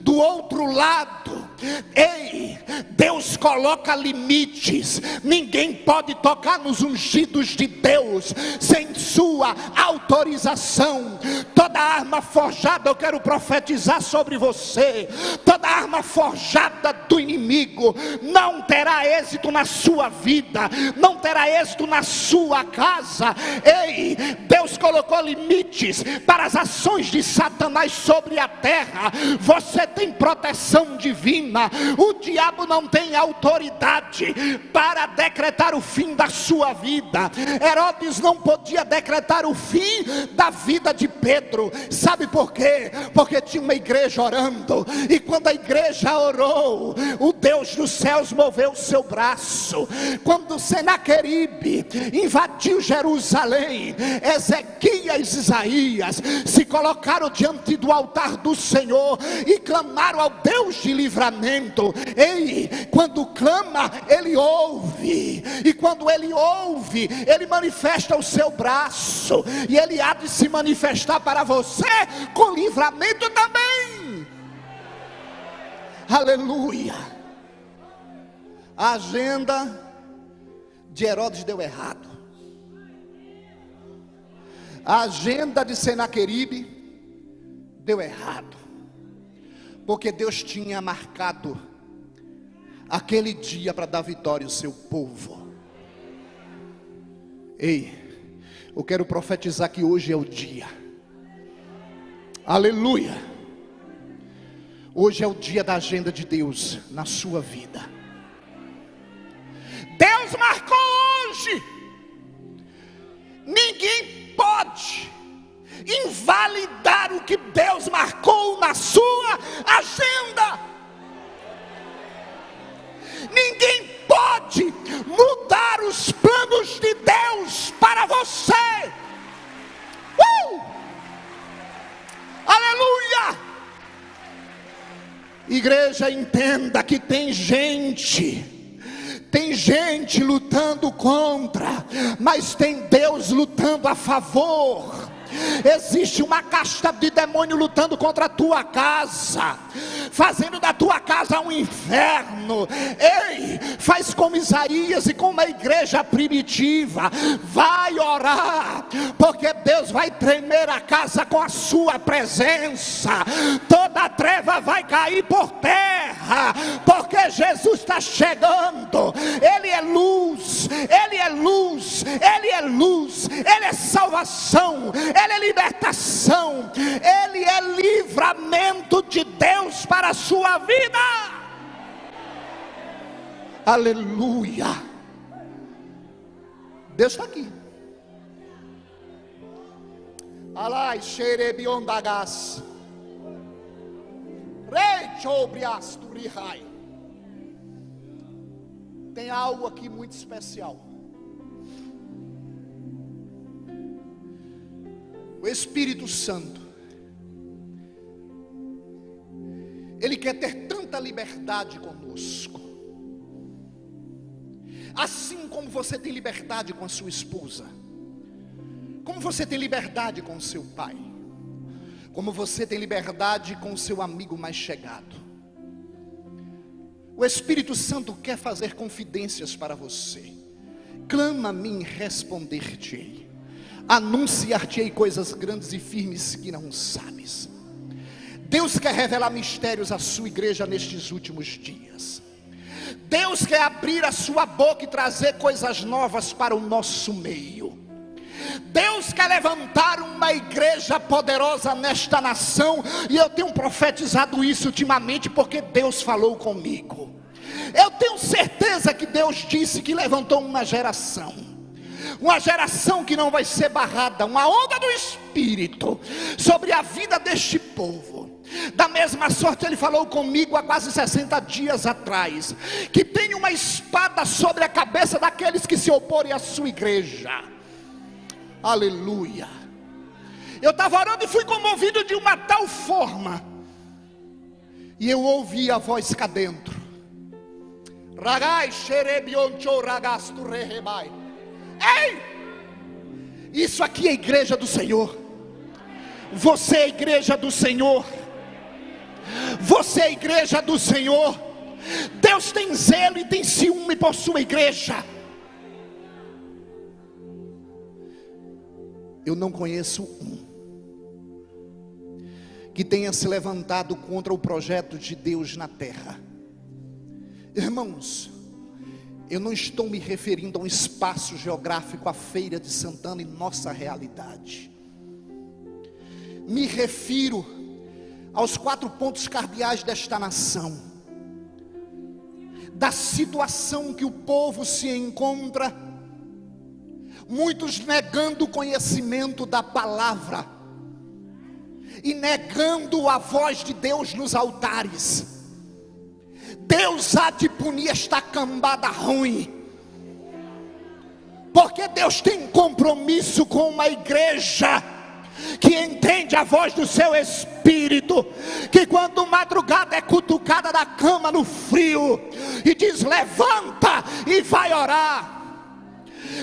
Do outro lado, ei, Deus coloca limites. Ninguém pode tocar nos ungidos de Deus sem sua autorização. Toda arma forjada, eu quero profetizar sobre você, toda arma forjada do inimigo não terá êxito na sua vida, não terá êxito na sua casa. Ei, Deus colocou limites para as ações de Satanás sobre a terra. Você tem proteção divina. O diabo não tem autoridade para decretar o fim da sua vida. Herodes não podia decretar o fim da vida de Pedro. Sabe por quê? Porque tinha uma igreja orando, e quando a igreja orou, o Deus dos céus moveu o seu braço. Quando Senaqueribe invadiu Jerusalém, Ezequias e Isaías se colocaram diante do altar do Senhor e clamaram ao Deus de livramento. Ei, quando clama, Ele ouve, e quando Ele ouve, Ele manifesta o seu braço, e Ele há de se manifestar para você com livramento também. Aleluia. A agenda de Herodes deu errado. A agenda de Senaqueribe deu errado, porque Deus tinha marcado aquele dia para dar vitória ao seu povo. Ei, eu quero profetizar que hoje é o dia. Aleluia. Hoje é o dia da agenda de Deus na sua vida. Deus marcou hoje. Ninguém pode invalidar o que Deus marcou na sua agenda. Ninguém pode mudar os planos de Deus para você. Aleluia. Igreja, entenda que tem gente lutando contra, mas tem Deus lutando a favor. Existe uma casta de demônio lutando contra a tua casa, fazendo da tua casa um inferno. Ei, faz como Isaías e como a igreja primitiva. Vai orar, porque Deus vai tremer a casa com a sua presença. Toda a treva vai cair por terra, porque Jesus está chegando. Ele é luz, Ele é luz, Ele é luz, Ele é salvação, Ele é libertação, Ele é livramento de Deus para a sua vida. Aleluia. Deus está aqui. Alai xerebiondagas. Rei chobriasturihai. Tem algo aqui muito especial. O Espírito Santo, Ele quer ter tanta liberdade conosco, assim como você tem liberdade com a sua esposa, como você tem liberdade com o seu pai, como você tem liberdade com o seu amigo mais chegado. O Espírito Santo quer fazer confidências para você. Clama-me e responder-te-ei. Anunciar-te-ei coisas grandes e firmes que não sabes. Deus quer revelar mistérios à sua igreja nestes últimos dias. Deus quer abrir a sua boca e trazer coisas novas para o nosso meio. Deus quer levantar uma igreja poderosa nesta nação. E eu tenho profetizado isso ultimamente, porque Deus falou comigo. Eu tenho certeza que Deus disse que levantou uma geração que não vai ser barrada, uma onda do Espírito sobre a vida deste povo. Da mesma sorte Ele falou comigo há quase 60 dias atrás, que tem uma espada sobre a cabeça daqueles que se oporem à sua igreja. Aleluia. Eu estava orando e fui comovido de uma tal forma, e eu ouvi a voz cá dentro. Ragai xerebioncho ragastu rehebai. Ei! Isso aqui é a igreja do Senhor. Você é a igreja do Senhor. Você é a igreja do Senhor. Deus tem zelo e tem ciúme por sua igreja. Eu não conheço um que tenha se levantado contra o projeto de Deus na terra. Irmãos, eu não estou me referindo a um espaço geográfico, a Feira de Santana, em nossa realidade. Me refiro aos 4 pontos cardeais desta nação, da situação que o povo se encontra, muitos negando o conhecimento da palavra, e negando a voz de Deus nos altares. Deus há de punir esta cambada ruim, porque Deus tem compromisso com uma igreja que entende a voz do seu Espírito, que quando madrugada é cutucada da cama no frio e diz: levanta e vai orar.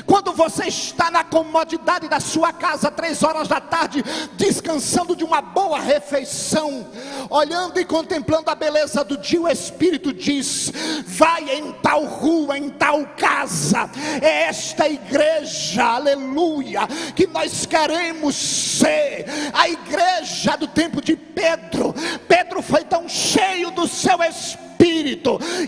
Quando você está na comodidade da sua casa, 3 horas da tarde, descansando de uma boa refeição, olhando e contemplando a beleza do dia, o Espírito diz: vai em tal rua, em tal casa. É esta igreja, aleluia, que nós queremos ser. A igreja do tempo de Pedro. Pedro foi tão cheio do seu Espírito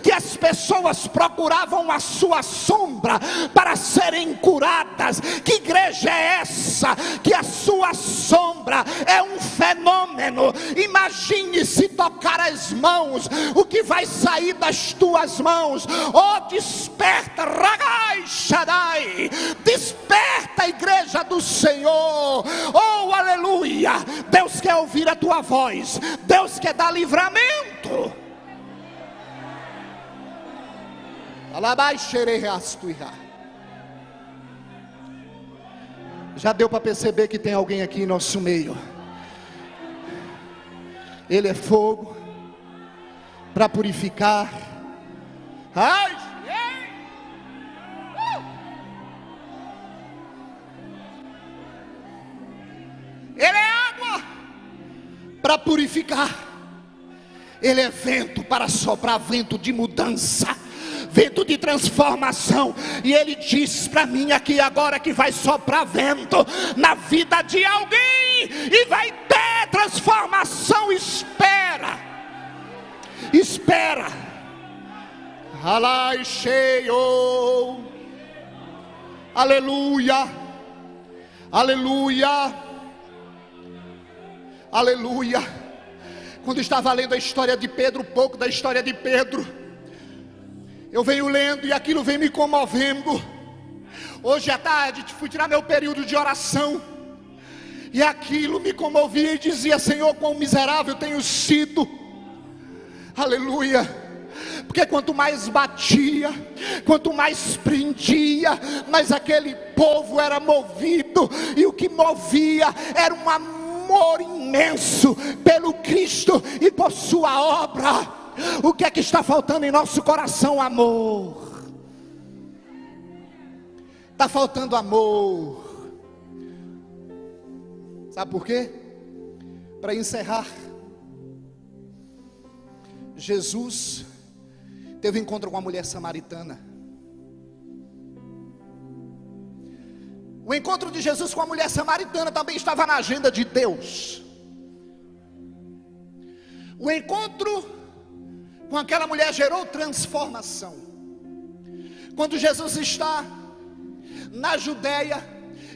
que as pessoas procuravam a sua sombra para serem curadas. Que igreja é essa que a sua sombra é um fenômeno? Imagine se tocar as mãos, o que vai sair das tuas mãos. Oh, desperta, Ragai Shaddai, desperta, igreja do Senhor. Oh, aleluia. Deus quer ouvir a tua voz, Deus quer dar livramento. Já deu para perceber que tem alguém aqui em nosso meio. Ele é fogo para purificar. Ai, purificar. Ele é vento para soprar, vento de mudança, vento de transformação. E Ele diz para mim aqui agora que vai soprar vento na vida de alguém e vai ter transformação. Espera, espera. Alai cheio, aleluia, aleluia, aleluia. Quando estava lendo a história de Pedro, pouco da história de Pedro, eu venho lendo e aquilo vem me comovendo. Hoje à tarde fui tirar meu período de oração e aquilo me comovia e dizia: Senhor, quão miserável tenho sido. Aleluia. Porque quanto mais batia, quanto mais prendia, mais aquele povo era movido, e o que movia era um amor imenso pelo Cristo e por sua obra. O que é que está faltando em nosso coração? Amor. Está faltando amor. Sabe por quê? Para encerrar, Jesus teve um encontro com a mulher samaritana. O encontro de Jesus com a mulher samaritana também estava na agenda de Deus. O encontro com aquela mulher gerou transformação. Quando Jesus está na Judeia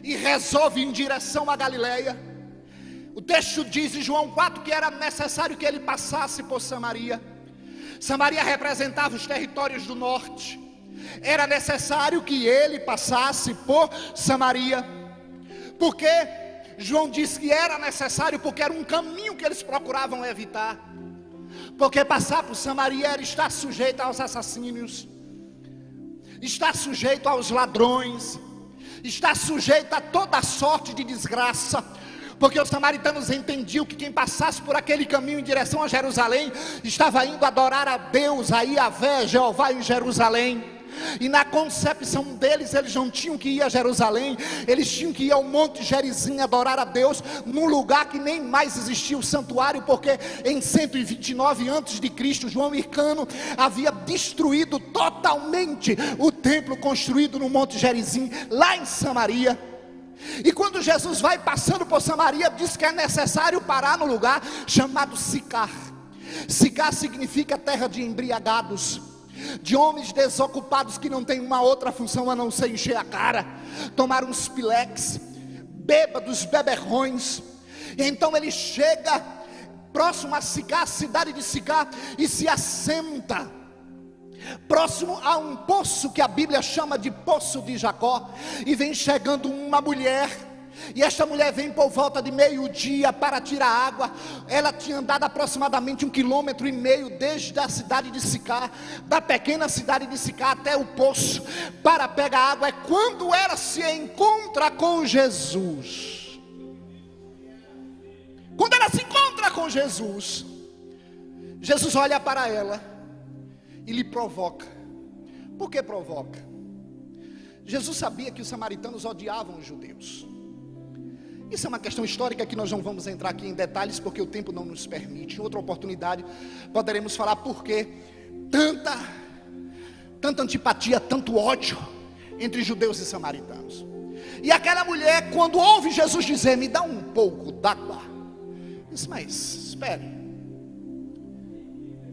e resolve ir em direção à Galileia, o texto diz em João 4 que era necessário que ele passasse por Samaria. Samaria representava os territórios do norte. Era necessário que ele passasse por Samaria. Porque João diz que era necessário, porque era um caminho que eles procuravam evitar. Porque passar por Samaria era estar sujeito aos assassínios, estar sujeito aos ladrões, estar sujeito a toda sorte de desgraça. Porque os samaritanos entendiam que quem passasse por aquele caminho em direção a Jerusalém estava indo adorar a Deus, a Yahvé, Jeová em Jerusalém. E na concepção deles, eles não tinham que ir a Jerusalém, eles tinham que ir ao Monte Gerizim adorar a Deus, num lugar que nem mais existia o santuário, porque em 129 a.C., João Hircano havia destruído totalmente o templo construído no Monte Gerizim, lá em Samaria. E quando Jesus vai passando por Samaria, diz que é necessário parar no lugar chamado Sicar. Sicar significa terra de embriagados, de homens desocupados que não tem uma outra função a não ser encher a cara, tomar uns pileques, bêbados, beberrões. E então ele chega próximo a Sicar, a cidade de Sicar, e se assenta próximo a um poço que a Bíblia chama de Poço de Jacó. E vem chegando uma mulher, e esta mulher vem por volta de meio-dia para tirar água. Ela tinha andado aproximadamente 1,5 km desde a cidade de Sicar, da pequena cidade de Sicar até o poço, para pegar água. É quando ela se encontra com Jesus. Quando ela se encontra com Jesus, Jesus olha para ela e lhe provoca. Por que provoca? Jesus sabia que os samaritanos odiavam os judeus. Isso é uma questão histórica que nós não vamos entrar aqui em detalhes, porque o tempo não nos permite. Em outra oportunidade poderemos falar por que tanta antipatia, tanto ódio entre judeus e samaritanos. E aquela mulher, quando ouve Jesus dizer: me dá um pouco d'água, disse: mas espere,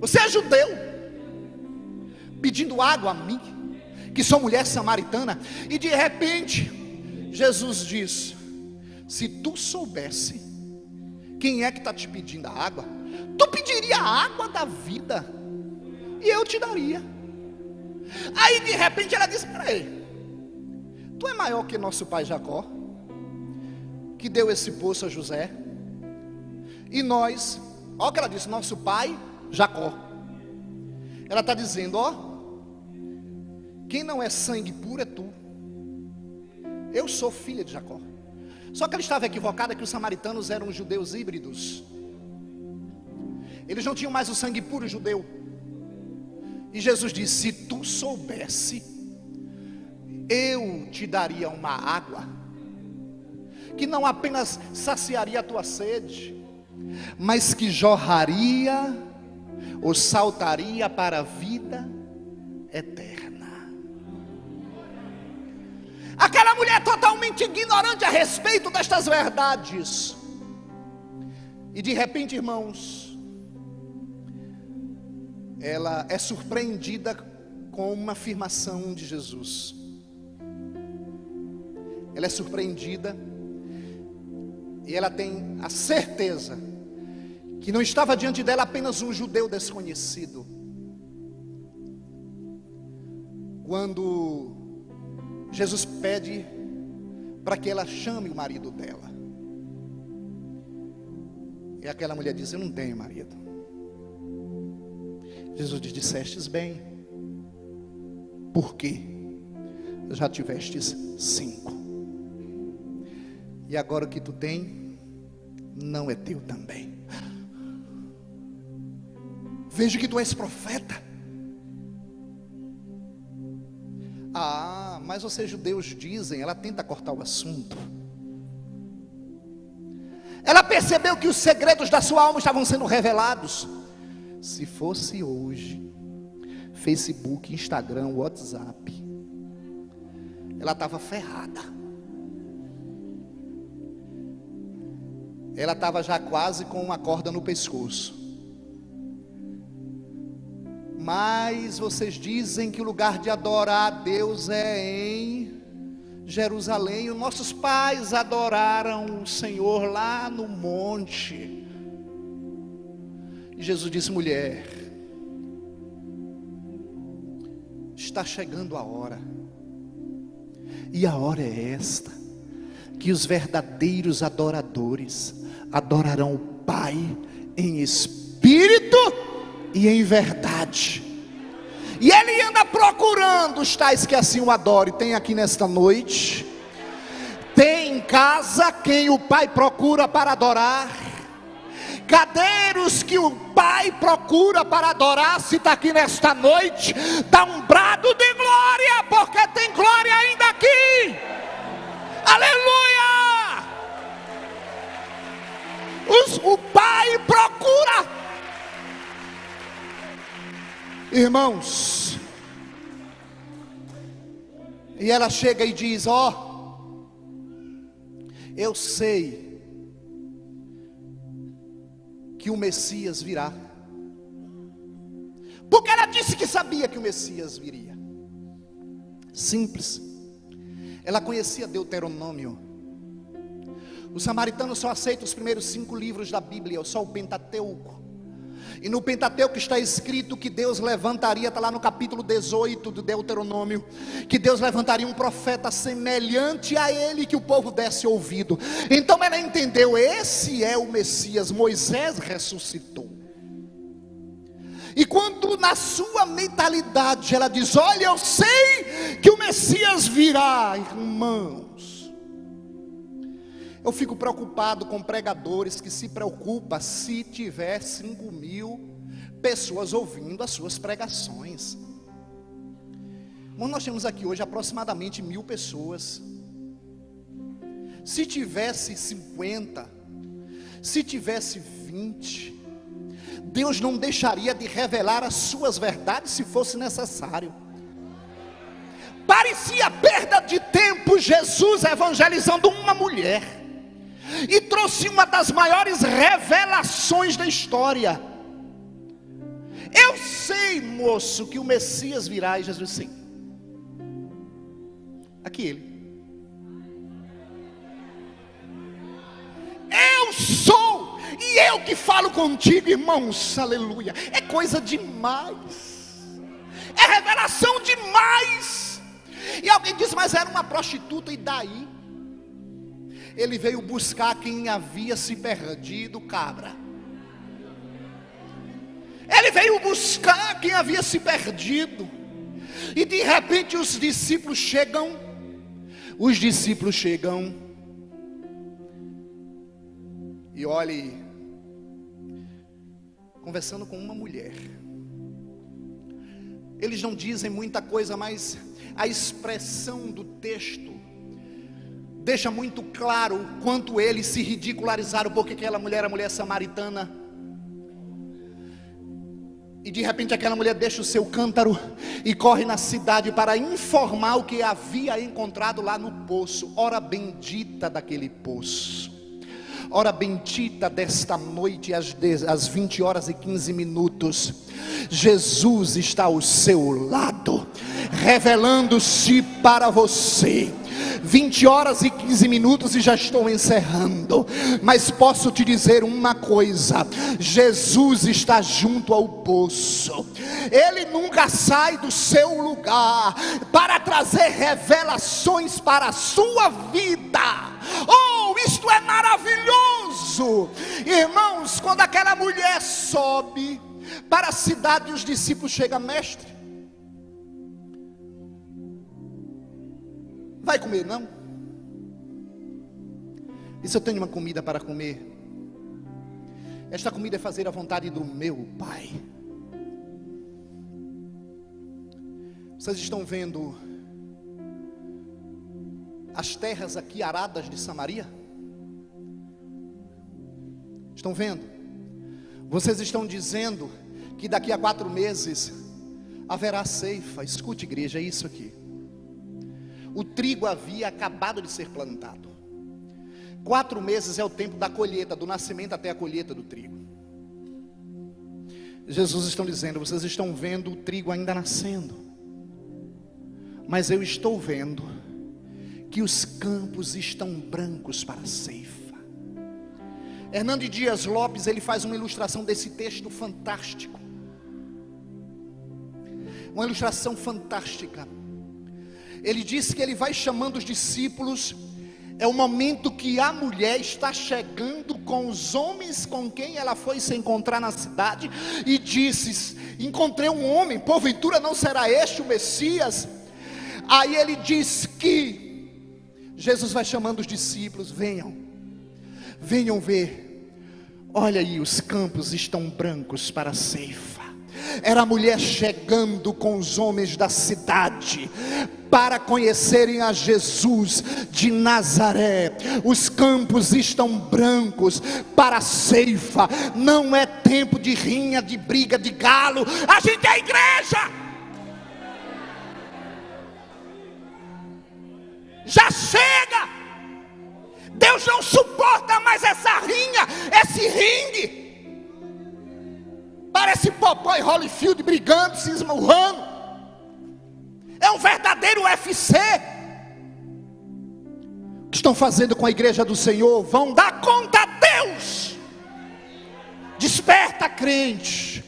você é judeu pedindo água a mim, que sou mulher samaritana? E de repente Jesus diz: se tu soubesse quem é que está te pedindo a água, tu pediria a água da vida e eu te daria. Aí de repente ela diz: peraí, tu é maior que nosso pai Jacó, que deu esse poço a José, e nós, olha o que ela disse, nosso pai Jacó. Ela está dizendo: ó, quem não é sangue puro é tu, eu sou filha de Jacó. Só que ela estava equivocada, que os samaritanos eram judeus híbridos. Eles não tinham mais o sangue puro judeu. E Jesus disse: se tu soubesse, eu te daria uma água que não apenas saciaria a tua sede, mas que jorraria ou saltaria para a vida eterna. Aquela mulher totalmente ignorante a respeito destas verdades. E de repente, irmãos, ela é surpreendida com uma afirmação de Jesus. Ela é surpreendida e ela tem a certeza que não estava diante dela apenas um judeu desconhecido. Quando Jesus pede para que ela chame o marido dela, e aquela mulher diz: eu não tenho marido. Jesus diz: dissestes bem, porque já tivestes 5, e agora o que tu tem não é teu também. Vejo que tu és profeta. Ah, mas vocês judeus dizem. Ela tenta cortar o assunto. Ela percebeu que os segredos da sua alma estavam sendo revelados. Se fosse hoje, Facebook, Instagram, WhatsApp, ela estava ferrada. Ela estava já quase com uma corda no pescoço. Mas vocês dizem que o lugar de adorar a Deus é em Jerusalém. Os nossos pais adoraram o Senhor lá no monte. E Jesus disse: mulher, está chegando a hora, e a hora é esta, que os verdadeiros adoradores adorarão o Pai em espírito e em verdade. E Ele anda procurando os tais que assim o adorem. Tem aqui nesta noite, tem em casa quem o Pai procura para adorar. Cadê os que o Pai procura para adorar? Se está aqui nesta noite, dá um brado de glória, porque tem glória ainda aqui. Aleluia! O Pai procura. Irmãos, e ela chega e diz: ó, eu sei que o Messias virá. Porque ela disse que sabia que o Messias viria. Simples. Ela conhecia Deuteronômio. O samaritano só aceita os primeiros 5 livros da Bíblia, só o Pentateuco. E no Pentateuco está escrito que Deus levantaria, está lá no capítulo 18 do Deuteronômio, que Deus levantaria um profeta semelhante a ele, que o povo desse ouvido. Então ela entendeu: esse é o Messias. Moisés ressuscitou. E quando na sua mentalidade ela diz: olha, eu sei que o Messias virá. Irmãos, eu fico preocupado com pregadores que se preocupam se tiver 5.000 pessoas ouvindo as suas pregações. Irmão, nós temos aqui hoje aproximadamente 1.000 pessoas. Se tivesse 50, se tivesse 20, Deus não deixaria de revelar as suas verdades se fosse necessário. Parecia perda de tempo Jesus evangelizando uma mulher, e trouxe uma das maiores revelações da história. Eu sei, moço, que o Messias virá. E Jesus disse: sim, aqui ele. Eu sou, e eu que falo contigo, irmãos. Aleluia. É coisa demais, é revelação demais. E alguém diz: mas era uma prostituta, e daí? Ele veio buscar quem havia se perdido, cabra. Ele veio buscar quem havia se perdido. E de repente os discípulos chegam. E olhe, conversando com uma mulher. Eles não dizem muita coisa, mas a expressão do texto deixa muito claro o quanto eles se ridicularizaram, porque aquela mulher era mulher samaritana. E de repente aquela mulher deixa o seu cântaro e corre na cidade para informar o que havia encontrado lá no poço. Hora bendita daquele poço, hora bendita desta noite, às 20 horas e 15 minutos, Jesus está ao seu lado, revelando-se para você. 20 horas e 15 minutos e já estou encerrando, mas posso te dizer uma coisa: Jesus está junto ao poço. Ele nunca sai do seu lugar para trazer revelações para a sua vida. Oh, isto é maravilhoso, irmãos. Quando aquela mulher sobe para a cidade, os discípulos chegam: mestre, vai comer não? E se eu tenho uma comida para comer? Esta comida é fazer a vontade do meu Pai. Vocês estão vendo as terras aqui aradas de Samaria? Estão vendo? Vocês estão dizendo que daqui a 4 meses haverá ceifa. Escute, igreja, é isso aqui. O trigo havia acabado de ser plantado. 4 meses é o tempo da colheita, do nascimento até a colheita do trigo. Jesus está dizendo: vocês estão vendo o trigo ainda nascendo, mas eu estou vendo que os campos estão brancos para a ceifa. Hernando Dias Lopes, ele faz uma ilustração desse texto fantástico, uma ilustração fantástica. Ele disse que ele vai chamando os discípulos. É o momento que a mulher está chegando com os homens com quem ela foi se encontrar na cidade, e disse: encontrei um homem, porventura não será este o Messias? Aí ele diz que Jesus vai chamando os discípulos: venham ver, olha aí, os campos estão brancos para a ceifa. Era a mulher chegando com os homens da cidade para conhecerem a Jesus de Nazaré. Os campos estão brancos para a ceifa. Não é tempo de rinha, de briga, de galo. A gente é a igreja. Já chega. Deus não suporta mais essa rinha, esse ringue. Parece Popó e Holyfield brigando, se esmurrando. É um verdadeiro UFC. O que estão fazendo com a igreja do Senhor? Vão dar conta a Deus. Desperta, crente.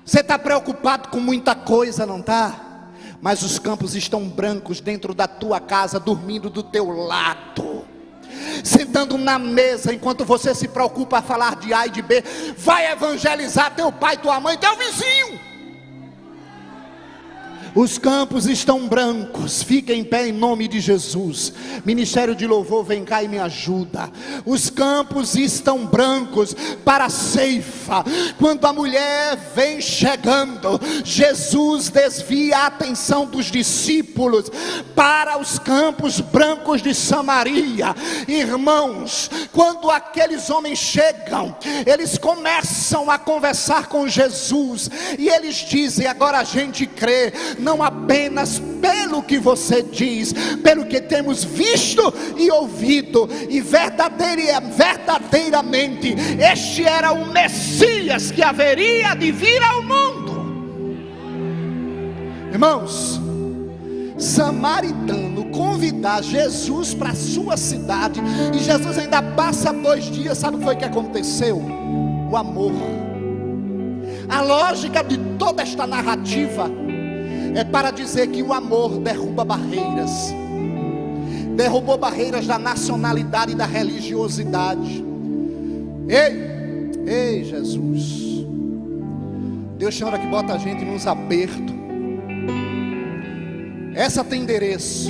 Você está preocupado com muita coisa, não está? Mas os campos estão brancos dentro da tua casa, dormindo do teu lado, sentando na mesa, enquanto você se preocupa a falar de A e de B. Vai evangelizar teu pai, tua mãe, teu vizinho. Os campos estão brancos. Fica em pé em nome de Jesus. Ministério de louvor, vem cá e me ajuda. Os campos estão brancos para a ceifa. Quando a mulher vem chegando, Jesus desvia a atenção dos discípulos para os campos brancos de Samaria. Irmãos, quando aqueles homens chegam, eles começam a conversar com Jesus, e eles dizem: agora a gente crê, não apenas pelo que você diz, pelo que temos visto e ouvido. E verdadeiramente este era o Messias que haveria de vir ao mundo. Irmãos, samaritano convidar Jesus para a sua cidade, e Jesus ainda passa 2 dias. Sabe o que foi que aconteceu? O amor. A lógica de toda esta narrativa é para dizer que o amor derruba barreiras. Derrubou barreiras da nacionalidade e da religiosidade. Ei Jesus, Deus tem hora que bota a gente nos apertos. Essa tem endereço.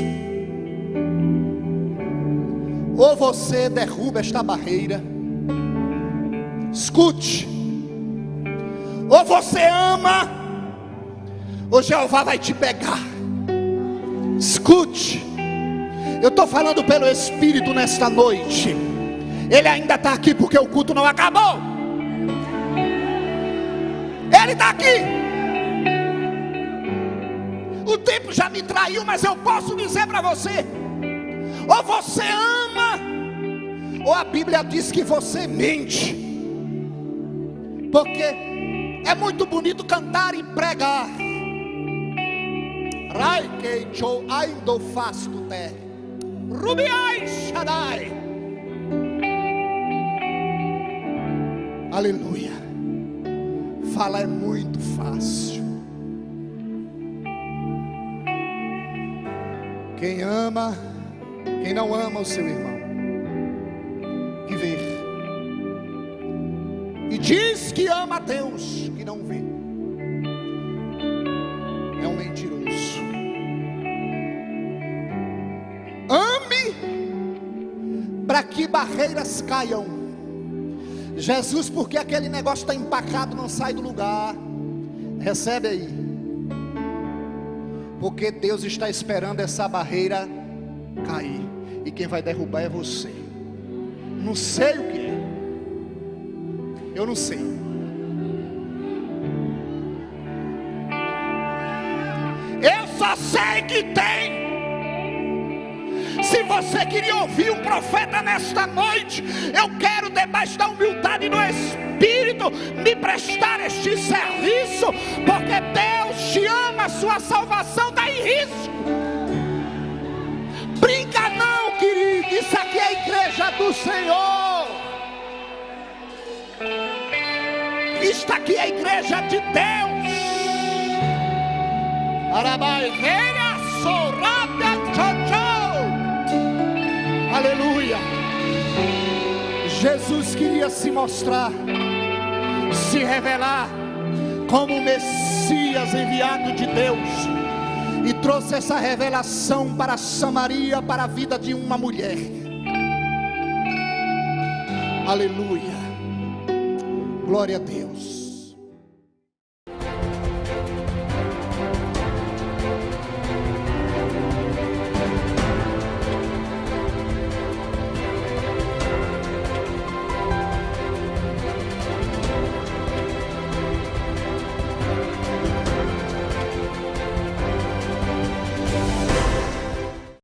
Ou você derruba esta barreira, escute, ou você ama, ou Jeová vai te pegar. Escute, Eu estou falando pelo Espírito nesta noite. Ele ainda está aqui porque o culto não acabou. Ele está aqui. O tempo já me traiu, mas eu posso dizer para você: ou você ama, ou a Bíblia diz que você mente. Porque é muito bonito cantar e pregar. Rai que cho ainda fasto te Rubiai Shaddai. Aleluia. Falar é muito fácil. Quem ama, quem não ama o seu irmão, que vê e diz que ama a Deus, que não vê, é um mentiroso. Ame para que barreiras caiam. Jesus, porque aquele negócio está empacado, não sai do lugar. Recebe aí, porque Deus está esperando essa barreira cair, e quem vai derrubar é você. Não sei o que é, eu não sei. Eu só sei que tem. Se você queria ouvir um profeta nesta noite, eu quero, debaixo da humildade do Espírito, me prestar este serviço, porque Deus te ama, sua salvação está em risco. Brinca não, querido, isso aqui é a igreja do Senhor. Isto aqui é a igreja de Deus. Arabai, reira, sorada, tchau. Aleluia. Jesus queria se mostrar, se revelar como o Messias enviado de Deus, e trouxe essa revelação para Samaria, para a vida de uma mulher. Aleluia. Glória a Deus.